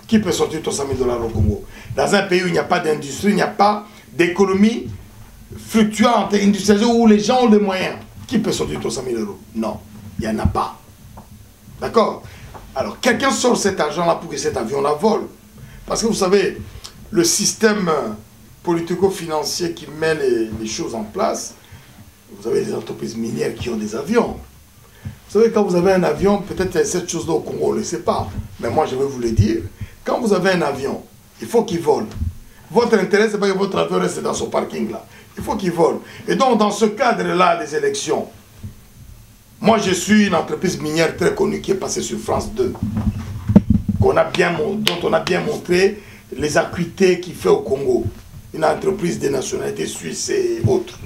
[SPEAKER 2] Qui peut sortir 300 000 $ au Congo? Dans un pays où il n'y a pas d'industrie, il n'y a pas d'économie fluctuante et industrialisée, où les gens ont les moyens. Qui peut sortir 300 000 €? Non, il n'y en a pas. D'accord? Alors, quelqu'un sort cet argent-là pour que cet avion-là vole. Parce que vous savez, le système politico-financier qui met les choses en place, vous avez des entreprises minières qui ont des avions. Vous savez, quand vous avez un avion, peut-être cette chose-là au Congo, on ne le sait pas. Mais moi, je vais vous le dire. Quand vous avez un avion, il faut qu'il vole. Votre intérêt, ce n'est pas que votre avion reste dans son parking là. Il faut qu'il vole. Et donc, dans ce cadre-là des élections, moi, je suis une entreprise minière très connue qui est passée sur France 2, dont on a bien montré les acuités qu'il fait au Congo. Une entreprise de nationalité suisse et autres.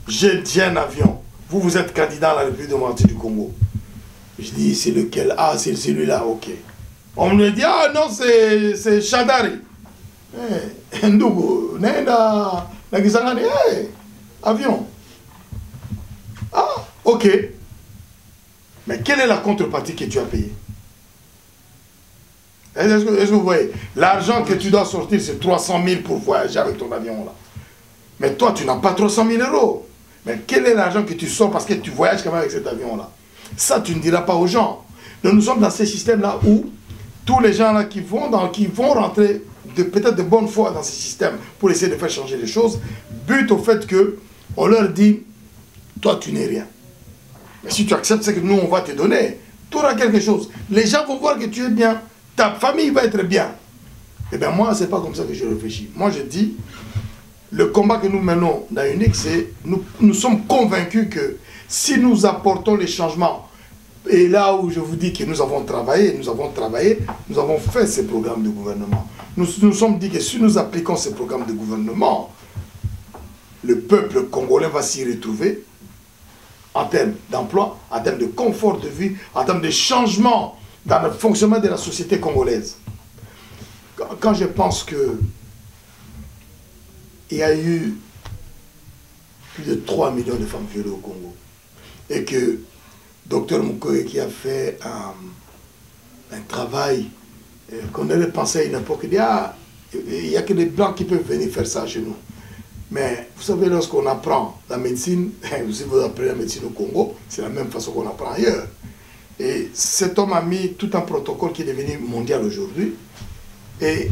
[SPEAKER 2] J'ai un avion. Vous êtes candidat à la République démocratique du Congo. Je dis, c'est lequel? Ah, c'est celui-là, ok. On me dit, ah non, c'est Chadari. Ndougou, Nenda, Nagisangani, avion. Ah, ok. Mais quelle est la contrepartie que tu as payée? Est-ce que vous voyez? L'argent que tu dois sortir, c'est 300 000 pour voyager avec ton avion là. Mais toi, tu n'as pas 300 000 €. Mais quel est l'argent que tu sors parce que tu voyages quand même avec cet avion-là? Ça, tu ne diras pas aux gens. Donc, nous sommes dans ce système-là où tous les gens là qui vont rentrer peut-être de bonne foi dans ce système pour essayer de faire changer les choses, but au fait que on leur dit, toi, tu n'es rien. Mais si tu acceptes ce que nous, on va te donner, tu auras quelque chose. Les gens vont voir que tu es bien. Ta famille va être bien. Eh bien, moi, ce n'est pas comme ça que je réfléchis. Moi, je dis, le combat que nous menons dans UNIC, c'est nous sommes convaincus que si nous apportons les changements, et là où je vous dis que nous avons travaillé, nous avons fait ces programmes de gouvernement. Nous nous sommes dit que si nous appliquons ces programmes de gouvernement, le peuple congolais va s'y retrouver en termes d'emploi, en termes de confort de vie, en termes de changement dans le fonctionnement de la société congolaise. Quand je pense que il y a eu plus de 3 millions de femmes violées au Congo. Et que Dr Mukwege, qui a fait un travail qu'on avait pensé à une époque, il dit, ah, il n'y a que des Blancs qui peuvent venir faire ça chez nous. Mais vous savez, lorsqu'on apprend la médecine, si vous apprenez la médecine au Congo, c'est la même façon qu'on apprend ailleurs. Et cet homme a mis tout un protocole qui est devenu mondial aujourd'hui. Et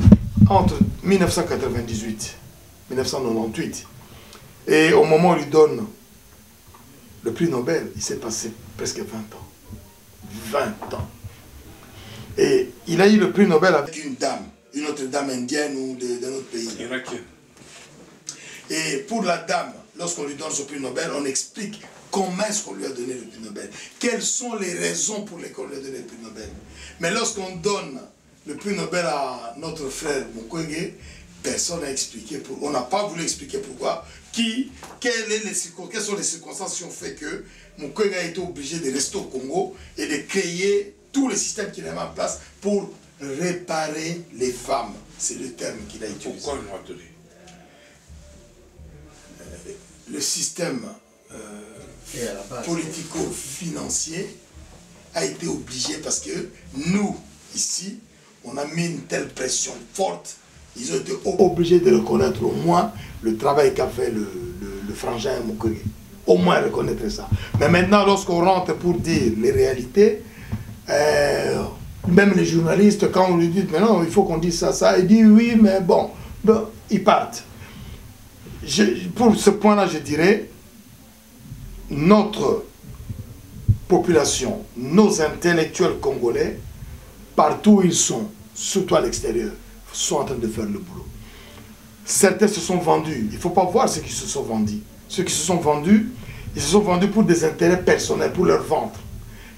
[SPEAKER 2] entre 1998 et 1998, et au moment où on lui donne le prix Nobel, il s'est passé presque 20 ans. 20 ans. Et il a eu le prix Nobel avec une dame, une autre dame indienne ou d'un autre pays.
[SPEAKER 1] Irakienne.
[SPEAKER 2] Et pour la dame, lorsqu'on lui donne ce prix Nobel, on explique comment est-ce qu'on lui a donné le prix Nobel. Quelles sont les raisons pour lesquelles on lui a donné le prix Nobel. Mais lorsqu'on donne le prix Nobel à notre frère Mukwege, personne n'a expliqué pourquoi. On n'a pas voulu expliquer pourquoi. Quelles sont les circonstances qui ont fait que Mukwege a été obligé de rester au Congo et de créer tous les systèmes qu'il a mis en place pour réparer les femmes. C'est le terme qu'il a utilisé.
[SPEAKER 1] Pourquoi le noir donné?
[SPEAKER 2] Le système politico-financier a été obligé parce que nous, ici, on a mis une telle pression forte, ils ont été obligés de reconnaître au moins le travail qu'a fait le frangin Mukwege. Au moins reconnaître ça. Mais maintenant, lorsqu'on rentre pour dire les réalités, même les journalistes, quand on lui dit, mais non, il faut qu'on dise ça, il dit oui, mais bon, ils partent. Pour ce point-là, je dirais, notre population, nos intellectuels congolais, partout où ils sont, surtout à l'extérieur, sont en train de faire le boulot. Certains se sont vendus. Il ne faut pas voir ceux qui se sont vendus. Ceux qui se sont vendus, ils se sont vendus pour des intérêts personnels, pour leur ventre.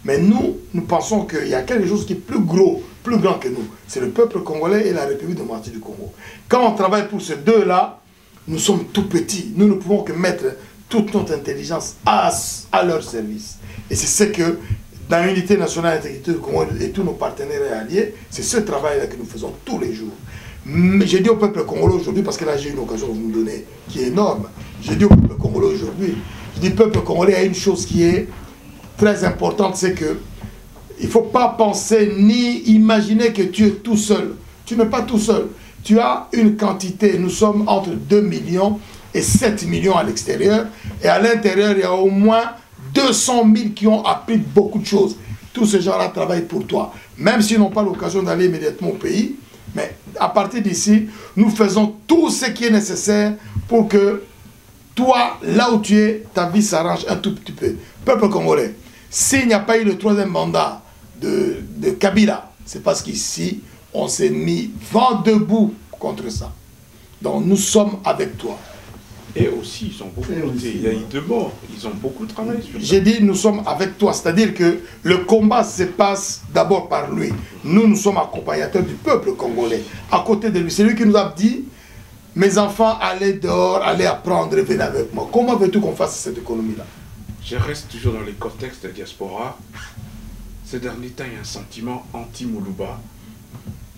[SPEAKER 2] Mais nous pensons qu'il y a quelque chose qui est plus gros, plus grand que nous. C'est le peuple congolais et la République démocratique du Congo. Quand on travaille pour ces deux-là, nous sommes tout petits. Nous ne pouvons que mettre toute notre intelligence à leur service. Et c'est ce que, dans l'unité nationale d'intégrité du Congo et tous nos partenaires et alliés, c'est ce travail-là que nous faisons tous les jours. Mais j'ai dit au peuple congolais aujourd'hui, parce que là j'ai une occasion de vous me donner qui est énorme. J'ai dit au peuple congolais aujourd'hui, je dis peuple congolais, il y a une chose qui est très importante, c'est que il ne faut pas penser ni imaginer que tu es tout seul. Tu n'es pas tout seul. Tu as une quantité, nous sommes entre 2 millions et 7 millions à l'extérieur. Et à l'intérieur, il y a au moins 200 000 qui ont appris beaucoup de choses. Tous ces gens-là travaillent pour toi. Même s'ils n'ont pas l'occasion d'aller immédiatement au pays. Mais à partir d'ici, nous faisons tout ce qui est nécessaire pour que toi, là où tu es, ta vie s'arrange un tout petit peu. Peuple congolais, s'il n'y a pas eu le 3e mandat de Kabila, c'est parce qu'ici, on s'est mis vent debout contre ça. Donc nous sommes avec toi.
[SPEAKER 1] Et aussi, ils ont beaucoup lutté. Il y a eu 2 morts. Ils ont beaucoup travaillé sur ça.
[SPEAKER 2] J'ai dit, nous sommes avec toi. C'est-à-dire que le combat se passe d'abord par lui. Nous sommes accompagnateurs du peuple congolais. À côté de lui. C'est lui qui nous a dit, mes enfants, allez dehors, allez apprendre et venez avec moi. Comment veux-tu qu'on fasse cette économie-là?
[SPEAKER 1] Je reste toujours dans les contextes de la diaspora. Ces derniers temps, il y a un sentiment anti-Moulouba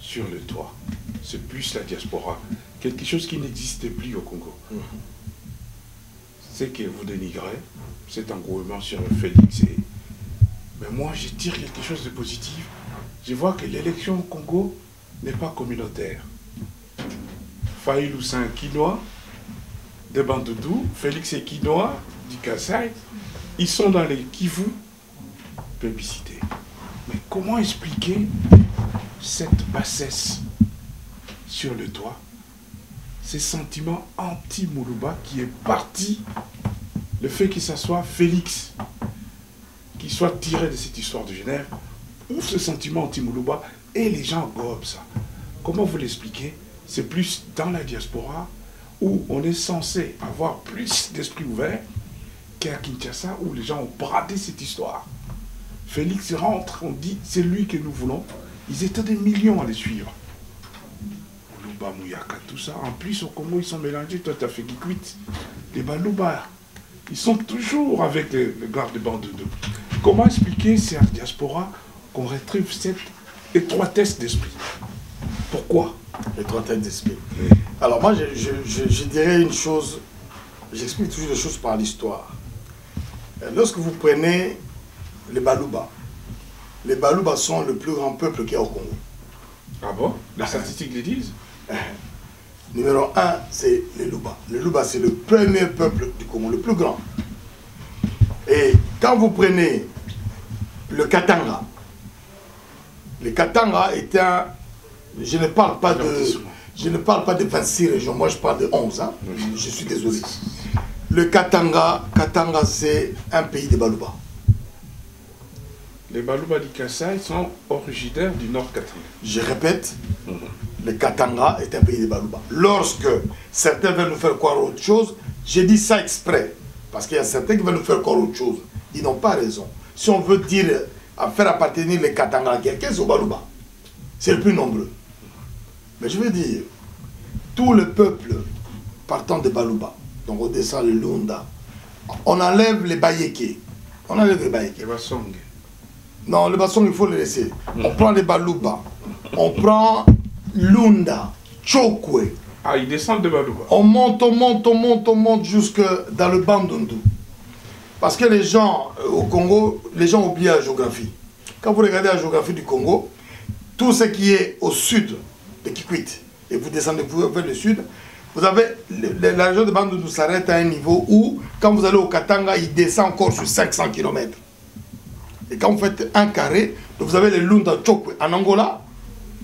[SPEAKER 1] sur le toit. C'est plus la diaspora. Quelque chose qui n'existait plus au Congo. C'est que vous dénigrez cet engouement sur Félix. Mais moi, je tire quelque chose de positif. Je vois que l'élection au Congo n'est pas communautaire. Faïlou, c'est un Quinois de Bandoudou. Félix est Quinois du Kassai. Ils sont dans les Kivu plébiscités. Mais comment expliquer cette bassesse sur le toit? Ces sentiments anti-Moulouba qui est parti, le fait que ça soit Félix qui soit tiré de cette histoire de Genève, ouvre ce sentiment anti-Moulouba et les gens gobent ça. Comment vous l'expliquez? C'est plus dans la diaspora où on est censé avoir plus d'esprit ouvert qu'à Kinshasa où les gens ont bradé cette histoire. Félix rentre, on dit c'est lui que nous voulons. Ils étaient des millions à les suivre. Mouyaka, tout ça. En plus, au Congo, ils sont mélangés. Toi, tu as fait Kikwit. Les Balouba, ils sont toujours avec les gardes de Bandoudou. Comment expliquer, c'est à la diaspora, qu'on retrouve cette étroitesse d'esprit? Pourquoi?
[SPEAKER 2] Étroitesse d'esprit. Oui. Alors, moi, je dirais une chose J'explique toujours les choses par l'histoire. Lorsque vous prenez les Baluba sont le plus grand peuple qu'il y a au Congo.
[SPEAKER 1] Ah bon? Les statistiques le disent?
[SPEAKER 2] Numéro 1, c'est les Luba. Les Luba, c'est le premier peuple du Congo, le plus grand. Et quand vous prenez le Katanga est un... Je ne parle pas de 26 régions, moi je parle de 11. Hein. Je suis désolé. Le Katanga c'est un pays des Baluba.
[SPEAKER 1] Les Baluba du Kassai sont originaires du Nord Katanga.
[SPEAKER 2] Je répète, le Katanga est un pays des Baluba. Lorsque certains veulent nous faire croire autre chose, j'ai dit ça exprès. Parce qu'il y a certains qui veulent nous faire croire autre chose. Ils n'ont pas raison. Si on veut dire, faire appartenir les Katanga à quelqu'un, c'est au Baluba. C'est le plus nombreux. Mais je veux dire, tout le peuple partant de Baluba, donc on descend le Lunda, on enlève les Bayeke. On enlève les Bayeke.
[SPEAKER 1] Les Basong.
[SPEAKER 2] Non, le Basong, il faut le laisser. On prend les Baluba, on prend Lunda, Chokwe.
[SPEAKER 1] Ah, ils descendent de Baluba.
[SPEAKER 2] On monte jusque dans le Bandundu. Parce que les gens au Congo, les gens oublient la géographie. Quand vous regardez la géographie du Congo, tout ce qui est au sud de Kikwit, et vous descendez vers le sud, vous avez la région de Bandundu s'arrête à un niveau où, quand vous allez au Katanga, il descend encore sur 500 km. Et quand vous faites un carré, vous avez les Lunda Chokwe en Angola,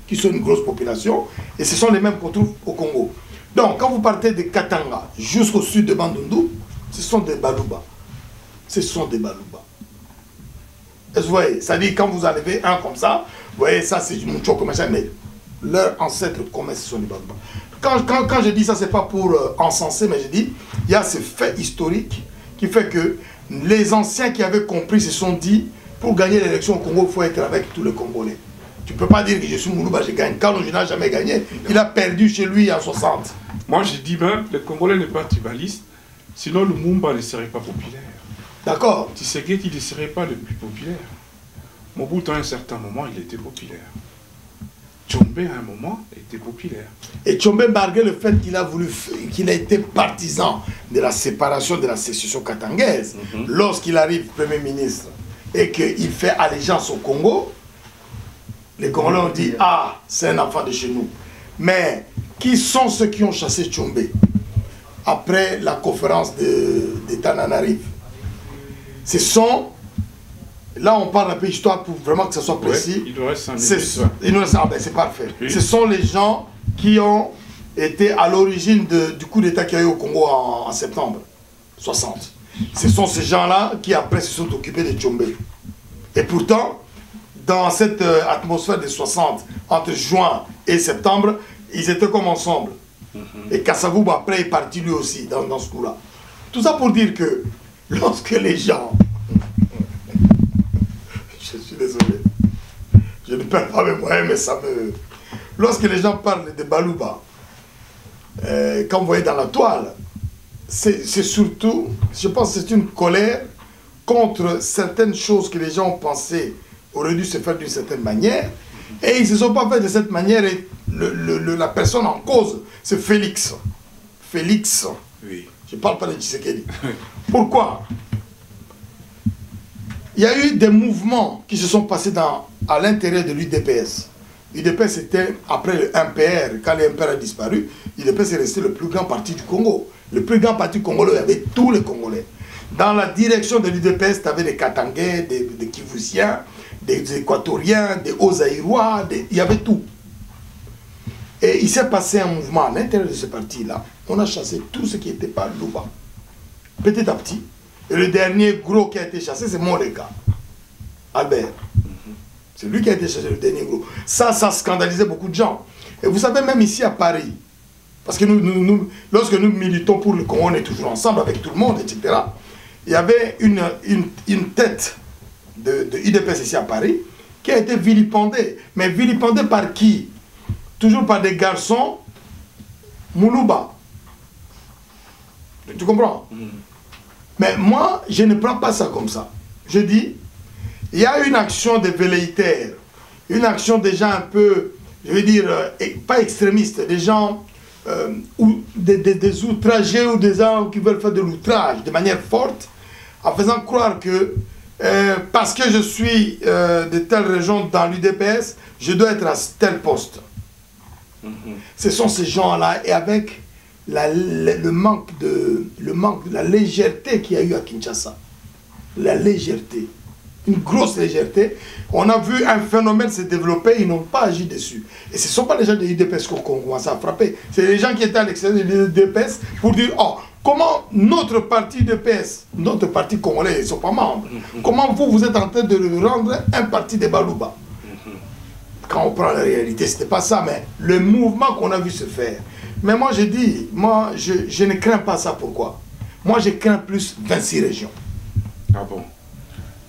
[SPEAKER 2] qui sont une grosse population, et ce sont les mêmes qu'on trouve au Congo. Donc, quand vous partez de Katanga jusqu'au sud de Bandundu, ce sont des Baluba. Ce sont des Baluba. Et vous voyez, c'est-à-dire quand vous enlevez un comme ça, vous voyez, ça c'est du Mouchoko, machin, mais leurs ancêtres communs, ce sont des Baluba. Quand je dis ça, c'est pas pour encenser, mais je dis, il y a ce fait historique qui fait que les anciens qui avaient compris se sont dit, pour gagner l'élection au Congo, il faut être avec tous les Congolais. Tu ne peux pas dire que je suis Moulouba, je gagne. Quand je n'ai jamais gagné, il a perdu chez lui en 60.
[SPEAKER 1] Moi, je dis même, les Congolais n'est pas tribaliste, sinon le Mumba ne serait pas populaire.
[SPEAKER 2] D'accord.
[SPEAKER 1] Tshisekedi ne serait pas le plus populaire. Mobutu, à un certain moment, il était populaire. Tshombe, à un moment, était populaire.
[SPEAKER 2] Et Tshombe, malgré le fait qu'il a été partisan de la séparation de la sécession katangaise, lorsqu'il arrive Premier ministre et qu'il fait allégeance au Congo, les Congolais ont dit, ah, c'est un enfant de chez nous. Mais qui sont ceux qui ont chassé Tshombe après la conférence de Tananarive? Ce sont, là on parle un peu histoire pour vraiment que ça soit précis.
[SPEAKER 1] Ouais, il nous reste 5
[SPEAKER 2] minutes. Ah ben c'est parfait. Oui. Ce sont les gens qui ont été à l'origine du coup d'État qu'il y a eu au Congo en septembre 60. Ce sont ces gens-là qui après se sont occupés de Tshombe. Et pourtant, dans cette atmosphère des 60, entre juin et septembre, ils étaient comme ensemble. Et Kasavubu après est parti lui aussi dans ce coup-là. Tout ça pour dire que lorsque les gens... Je suis désolé. Je ne perds pas mes moyens, mais ça me... Lorsque les gens parlent de Baluba, quand vous voyez dans la toile, c'est surtout, je pense que c'est une colère contre certaines choses que les gens ont pensé auraient dû se faire d'une certaine manière, et ils ne se sont pas fait de cette manière, et la personne en cause, c'est Félix. Félix.
[SPEAKER 1] Oui.
[SPEAKER 2] Je ne parle pas de Tshisekedi. Pourquoi? Il y a eu des mouvements qui se sont passés à l'intérieur de l'UDPS. L'UDPS c'était, après le MPR, quand le MPR a disparu, l'UDPS est resté le plus grand parti du Congo. Le plus grand parti congolais, il y avait tous les Congolais. Dans la direction de l'UDPS, tu avais des Katangais, des Kivusiens, des Équatoriens, des Haut-Zaïrois, il y avait tout. Et il s'est passé un mouvement à l'intérieur de ce parti-là. On a chassé tout ce qui n'était pas Luba. Petit à petit. Et le dernier gros qui a été chassé, c'est Moleka. Albert. C'est lui qui a été chassé, le dernier gros. Ça scandalisait beaucoup de gens. Et vous savez, même ici à Paris, parce que lorsque nous militons pour le Congo, on est toujours ensemble avec tout le monde, etc. Il y avait une tête de UDPS ici à Paris qui a été vilipendée. Mais vilipendée par qui? Toujours par des garçons Moulouba. Tu comprends? Mais moi, je ne prends pas ça comme ça. Je dis, il y a une action des velléitaires, une action des gens un peu, je veux dire, pas extrémistes, des gens ou des outragés ou des gens qui veulent faire de l'outrage de manière forte, en faisant croire que parce que je suis de telle région dans l'UDPS, je dois être à tel poste. Ce sont ces gens-là, et avec le manque de la légèreté qu'il y a eu à Kinshasa, la légèreté, une grosse légèreté, on a vu un phénomène se développer, ils n'ont pas agi dessus. Et ce ne sont pas les gens de l'UDPS qu'on commence à frapper, c'est les gens qui étaient à l'extérieur de l'UDPS pour dire, oh, comment notre parti de PS, notre parti congolais, ils ne sont pas membres, comment vous êtes en train de le rendre un parti de Balouba? Quand on prend la réalité, ce n'était pas ça, mais le mouvement qu'on a vu se faire. Mais moi, je dis, moi, je ne crains pas ça. Pourquoi? Moi, je crains plus 26 régions.
[SPEAKER 1] Ah bon?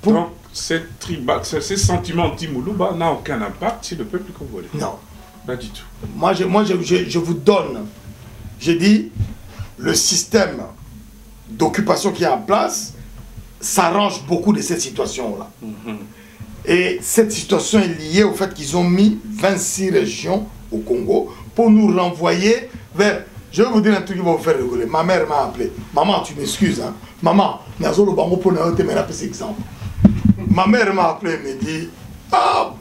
[SPEAKER 1] Donc, ces sentiments anti-Moulouba n'a aucun impact sur le peuple congolais?
[SPEAKER 2] Non.
[SPEAKER 1] Pas du tout.
[SPEAKER 2] Moi, je vous donne, je dis, le système d'occupation qui est en place s'arrange beaucoup de cette situation-là. Et cette situation est liée au fait qu'ils ont mis 26 régions au Congo pour nous renvoyer vers... Je vais vous dire un truc qui va vous faire rigoler. Ma mère m'a appelé. Maman, tu m'excuses, hein. Maman, ma mère m'a appelé et me dit, ah,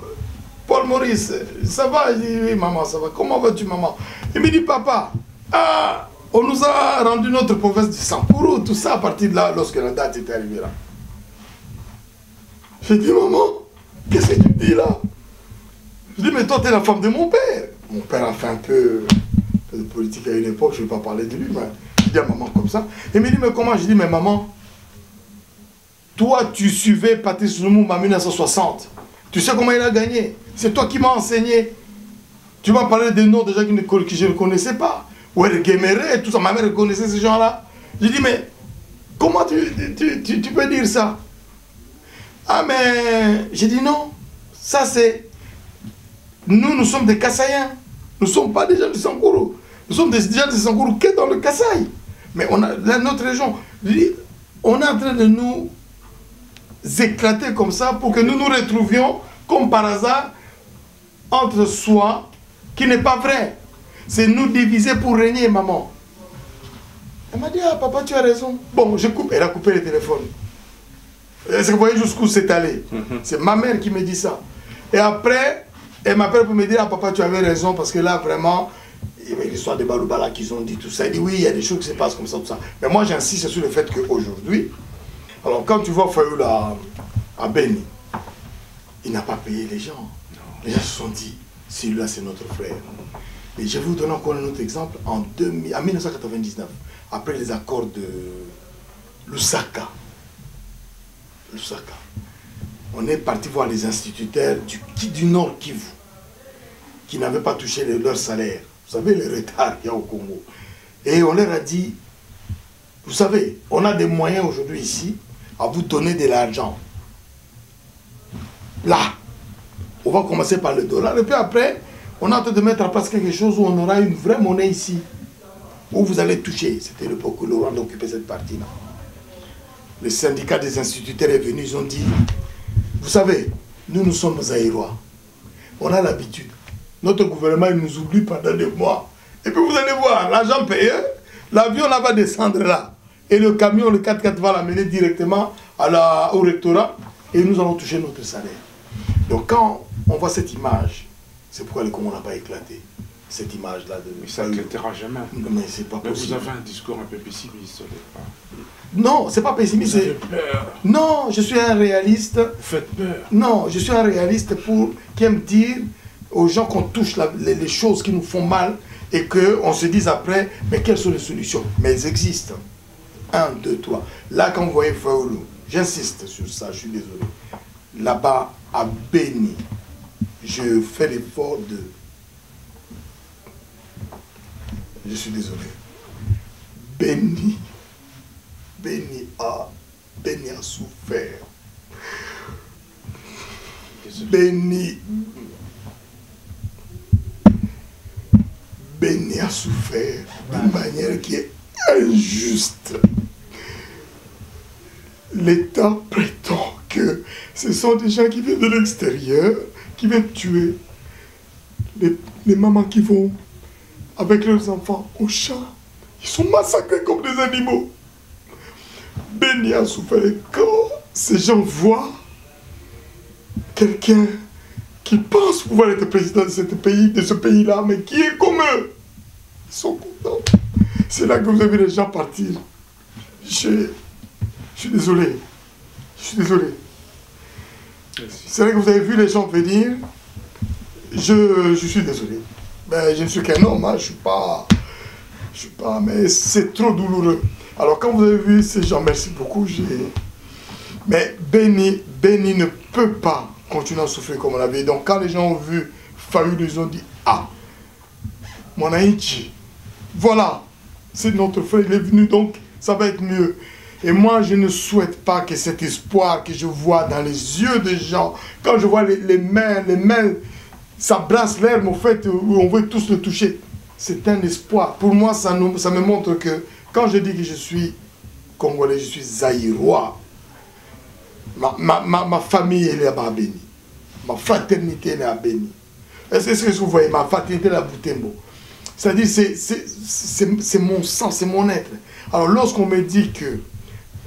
[SPEAKER 2] Paul Maurice, ça va? Je dis, oui, maman, ça va. Comment vas-tu, maman? Il me dit, papa, ah, on nous a rendu notre province du Sankourou, tout ça à partir de là, lorsque la date était arrivée là. Je dis, maman, qu'est-ce que tu dis là? Je dis, mais toi, tu es la femme de mon père. Mon père a fait un peu de politique à une époque, je ne vais pas parler de lui, mais je dis à maman comme ça. Il me dit, mais comment? Je dis, mais maman, toi, tu suivais Patrice Lumumba en 1960. Tu sais comment il a gagné? C'est toi qui m'as enseigné. Tu m'as parlé des noms de gens que je ne connaissais pas. Ou elle Guéméré, tout ça. Ma mère connaissait ces gens-là. Je dis, mais comment tu peux dire ça? Ah, mais j'ai dit non. Ça, c'est... Nous sommes des Kassaïens. Nous ne sommes pas des gens du Sankourou. Nous sommes des gens du Sankourou qui est dans le Kasaï. Mais on a notre région. Je dis, on est en train de nous éclater comme ça pour que nous nous retrouvions comme par hasard entre soi, qui n'est pas vrai. C'est nous diviser pour régner, maman. Elle m'a dit, ah papa, tu as raison. Bon, je coupe. Elle a coupé le téléphone. Est-ce que vous voyez jusqu'où c'est allé? C'est ma mère qui me dit ça. Et après, elle m'appelle pour me dire, ah papa, tu avais raison, parce que là, vraiment, il y avait l'histoire de Baloubala qu'ils ont dit tout ça. Elle dit, oui, il y a des choses qui se passent comme ça, tout ça. Mais moi, j'insiste sur le fait qu'aujourd'hui, alors quand tu vois Fayoul à Beni, il n'a pas payé les gens. Les gens se sont dit, celui-là, c'est notre frère. Et je vais vous donner encore un autre exemple. En 1999, après les accords de Lusaka, on est parti voir les instituteurs du Nord Kivu, qui n'avaient pas touché leur salaire. Vous savez, le retard qu'il y a au Congo. Et on leur a dit, vous savez, on a des moyens aujourd'hui ici à vous donner de l'argent. Là, on va commencer par le dollar. Et puis après, on est en train de mettre en place quelque chose où on aura une vraie monnaie ici. Où vous allez toucher. C'était l'époque où le Rwanda occupait cette partie-là. Le syndicat des instituteurs est venu, ils ont dit, vous savez, nous sommes Zaïrois. On a l'habitude. Notre gouvernement, il nous oublie pendant des mois. Et puis vous allez voir, l'argent payé, l'avion là va descendre là. Et le camion, le 4x4 va l'amener directement au rectorat. Et nous allons toucher notre salaire. Donc quand on voit cette image, c'est pourquoi le Congo n'a pas éclaté. Cette image-là de...
[SPEAKER 1] Mais ça n'éclatera jamais.
[SPEAKER 2] Mais c'est pas possible.
[SPEAKER 1] Mais vous avez un discours un peu pessimiste.
[SPEAKER 2] Non, c'est pas pessimiste.
[SPEAKER 1] Vous avez peur.
[SPEAKER 2] Non, je suis un réaliste.
[SPEAKER 1] Vous faites peur.
[SPEAKER 2] Non, je suis un réaliste qui aime dire aux gens qu'on touche les choses qui nous font mal et qu'on se dise après, mais quelles sont les solutions? Mais elles existent. 1, 2, 3. Là, quand vous voyez Faoulou, j'insiste sur ça, je suis désolé. Là-bas, à Beni, je fais l'effort de... Je suis désolé. Beni a souffert. Beni a souffert d'une manière qui est injuste. L'État prétend que ce sont des gens qui viennent de l'extérieur, qui viennent tuer les mamans qui vont avec leurs enfants au champ. Ils sont massacrés comme des animaux. Béni a souffert. Quand ces gens voient quelqu'un qui pense pouvoir être président de ce pays-là, mais qui est comme eux, ils sont contents. C'est là que vous avez vu les gens partir. Je suis désolé. Je suis désolé. C'est là que vous avez vu les gens venir. Je suis désolé. Ben, je ne suis qu'un homme, hein. Je suis pas, mais c'est trop douloureux. Alors quand vous avez vu ces gens, merci beaucoup. Mais Béni ne peut pas continuer à souffrir comme on l'avait. Donc quand les gens ont vu Fayulu, ils ont dit, ah, mon Haïti, voilà, c'est notre frère, il est venu, donc ça va être mieux. Et moi, je ne souhaite pas que cet espoir que je vois dans les yeux des gens, quand je vois les mains, ça brasse l'herbe, au fait, où on veut tous le toucher. C'est un espoir. Pour moi, ça me montre que, quand je dis que je suis Congolais, je suis Zaïrois. Ma famille, elle est à Béni. Ma fraternité, elle est à Béni. Est-ce que vous voyez, ma fraternité, elle est à Boutembo. C'est-à-dire, c'est mon sang, c'est mon être. Alors, lorsqu'on me dit que,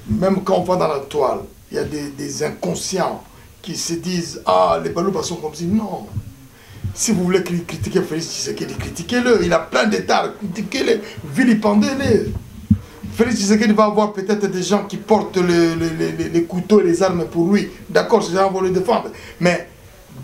[SPEAKER 2] même quand on va dans la toile, il y a des inconscients qui se disent, ah, les Balouba sont comme si, non. Si vous voulez critiquer Félix Tshisekedi, critiquez-le. Il a plein d'états, critiquez-les, vilipendez-les. Félix Tshisekedi va avoir peut-être des gens qui portent les couteaux et les armes pour lui. D'accord, ces gens vont le défendre. Mais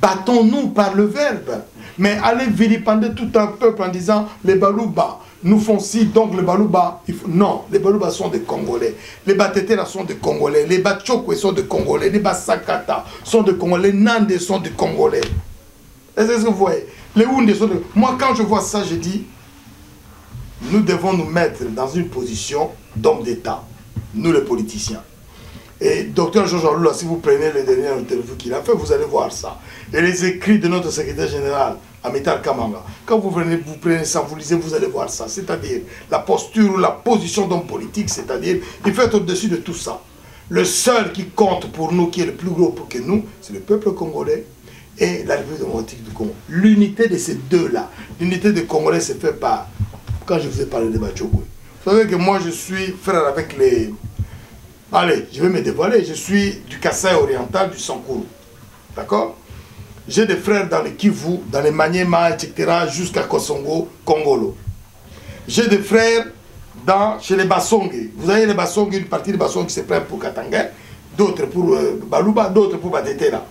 [SPEAKER 2] battons-nous par le verbe. Mais allez vilipender tout un peuple en disant les Balouba nous font ci, donc les Balouba. Non, les Balouba sont des Congolais. Les Batetela sont des Congolais. Les Batchokwe sont des Congolais. Les Basakata sont des Congolais. Les Nande sont des Congolais. Est-ce que vous voyez? Les Houndé sont des... Moi, quand je vois ça, je dis nous devons nous mettre dans une position d'homme d'État, nous les politiciens. Et Dr Georges Aloula, si vous prenez les dernières interviews qu'il a fait, vous allez voir ça. Et les écrits de notre secrétaire général, Amital Kamanga, quand vous prenez ça, vous lisez, vous allez voir ça. C'est-à-dire la posture ou la position d'homme politique, c'est-à-dire il faut être au-dessus de tout ça. Le seul qui compte pour nous, qui est le plus gros que nous, c'est le peuple congolais et la République démocratique du Congo. L'unité de ces deux-là, l'unité des Congolais se fait par... Quand je vous ai parlé de Batchokwe, vous savez que moi je suis frère avec les... Allez, je vais me dévoiler, je suis du Kasaï oriental, du Sankuru. D'accord? J'ai des frères dans les Kivu, dans les Maniema, etc., jusqu'à Kosongo, Congolo. J'ai des frères chez les Basongue. Vous avez les Basongue, une partie des Basongue qui se prennent pour Katanga, d'autres pour Balouba, d'autres pour Batetela.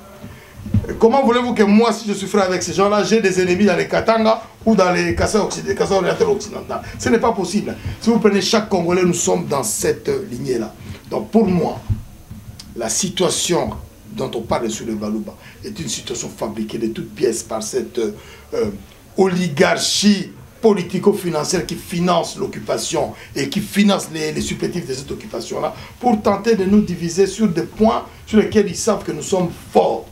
[SPEAKER 2] Comment voulez-vous que moi, si je suis frère avec ces gens-là, j'ai des ennemis dans les Katanga ou dans les Kasaï oriental occidental? Ce n'est pas possible. Si vous prenez chaque Congolais, nous sommes dans cette lignée-là. Donc pour moi, la situation dont on parle sur le Balouba est une situation fabriquée de toutes pièces par cette oligarchie politico-financière qui finance l'occupation et qui finance les supplétifs de cette occupation-là pour tenter de nous diviser sur des points sur lesquels ils savent que nous sommes forts.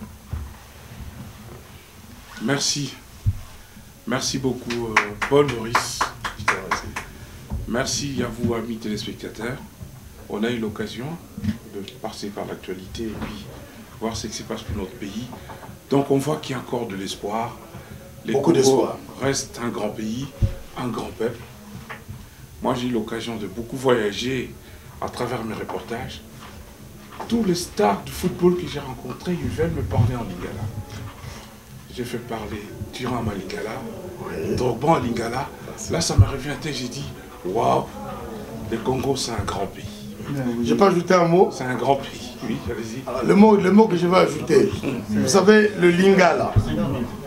[SPEAKER 1] Merci. Merci beaucoup, Paul Maurice. Merci à vous, amis téléspectateurs. On a eu l'occasion de passer par l'actualité et puis voir ce qui se passe pour notre pays. Donc on voit qu'il y a encore de l'espoir.
[SPEAKER 2] Beaucoup d'espoir.
[SPEAKER 1] Reste un grand pays, un grand peuple. Moi j'ai eu l'occasion de beaucoup voyager à travers mes reportages. Tous les stars du football que j'ai rencontrés, ils viennent me parler en lingala. J'ai fait parler Thuram en lingala, Drogba en lingala. Là ça me revient à tête, j'ai dit, waouh, le Congo c'est un grand pays.
[SPEAKER 2] Je peux ajouter un mot?
[SPEAKER 1] C'est un grand pays, oui, allez-y.
[SPEAKER 2] Le mot que je vais ajouter, vous savez, le lingala.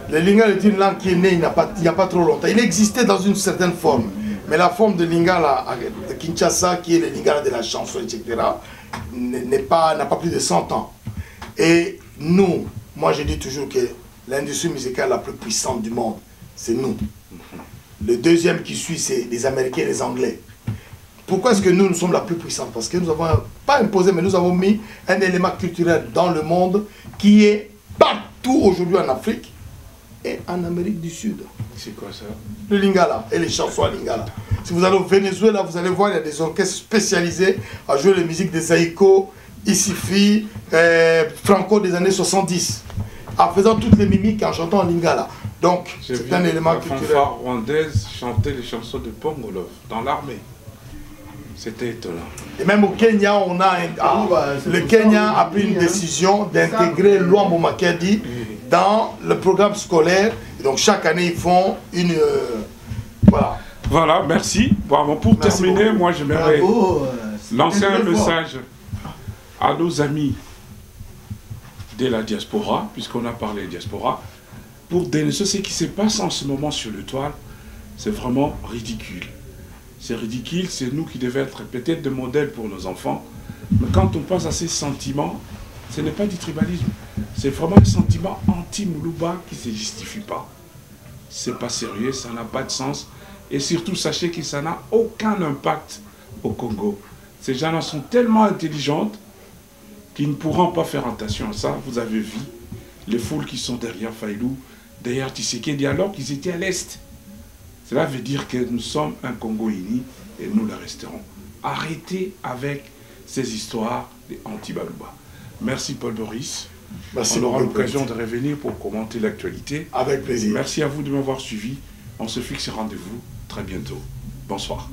[SPEAKER 2] Le lingala est une langue qui est née il n'y a pas trop longtemps. Il existait dans une certaine forme. Mais la forme de lingala de Kinshasa, qui est le lingala de la chanson, etc., n'a pas plus de 100 ans. Et nous, moi je dis toujours que l'industrie musicale la plus puissante du monde, c'est nous. Le deuxième qui suit, c'est les Américains et les Anglais. Pourquoi est-ce que nous sommes la plus puissante? Parce que nous avons, pas imposé, mais nous avons mis un élément culturel dans le monde qui est partout aujourd'hui en Afrique et en Amérique du Sud.
[SPEAKER 1] C'est quoi ça?
[SPEAKER 2] Le lingala et les chansons à lingala. Si vous allez au Venezuela, vous allez voir, il y a des orchestres spécialisés à jouer les musiques des Zaïko, Isifi, Franco des années 70, en faisant toutes les mimiques en chantant en lingala. Donc, c'est un élément culturel.
[SPEAKER 1] La fanfare rwandaise chantait les chansons de Pongolov dans l'armée. C'était étonnant.
[SPEAKER 2] Et même au Kenya, on a le Kenya a pris une décision d'intégrer Luambo Makedi dans le programme scolaire. Et donc chaque année, ils font une... voilà.
[SPEAKER 1] Voilà, merci. Bon, pour terminer, beaucoup. Moi, j'aimerais lancer un message à nos amis de la diaspora, puisqu'on a parlé de diaspora, pour dénoncer ce qui se passe en ce moment sur le toile. C'est vraiment ridicule. C'est ridicule, c'est nous qui devons être peut-être des modèles pour nos enfants. Mais quand on pense à ces sentiments, ce n'est pas du tribalisme. C'est vraiment un sentiment anti-Moulouba qui ne se justifie pas. C'est pas sérieux, ça n'a pas de sens. Et surtout, sachez que ça n'a aucun impact au Congo. Ces gens-là sont tellement intelligents qu'ils ne pourront pas faire attention à ça. Vous avez vu les foules qui sont derrière Faïlou, derrière Tshisekedi, alors qu'ils étaient à l'Est. Cela veut dire que nous sommes un Congo uni et nous le resterons. Arrêtez avec ces histoires anti-Balouba. Merci Paul Boris.
[SPEAKER 2] Merci.
[SPEAKER 1] On aura l'occasion de revenir pour commenter l'actualité.
[SPEAKER 2] Avec plaisir.
[SPEAKER 1] Merci à vous de m'avoir suivi. On se fixe rendez-vous très bientôt. Bonsoir.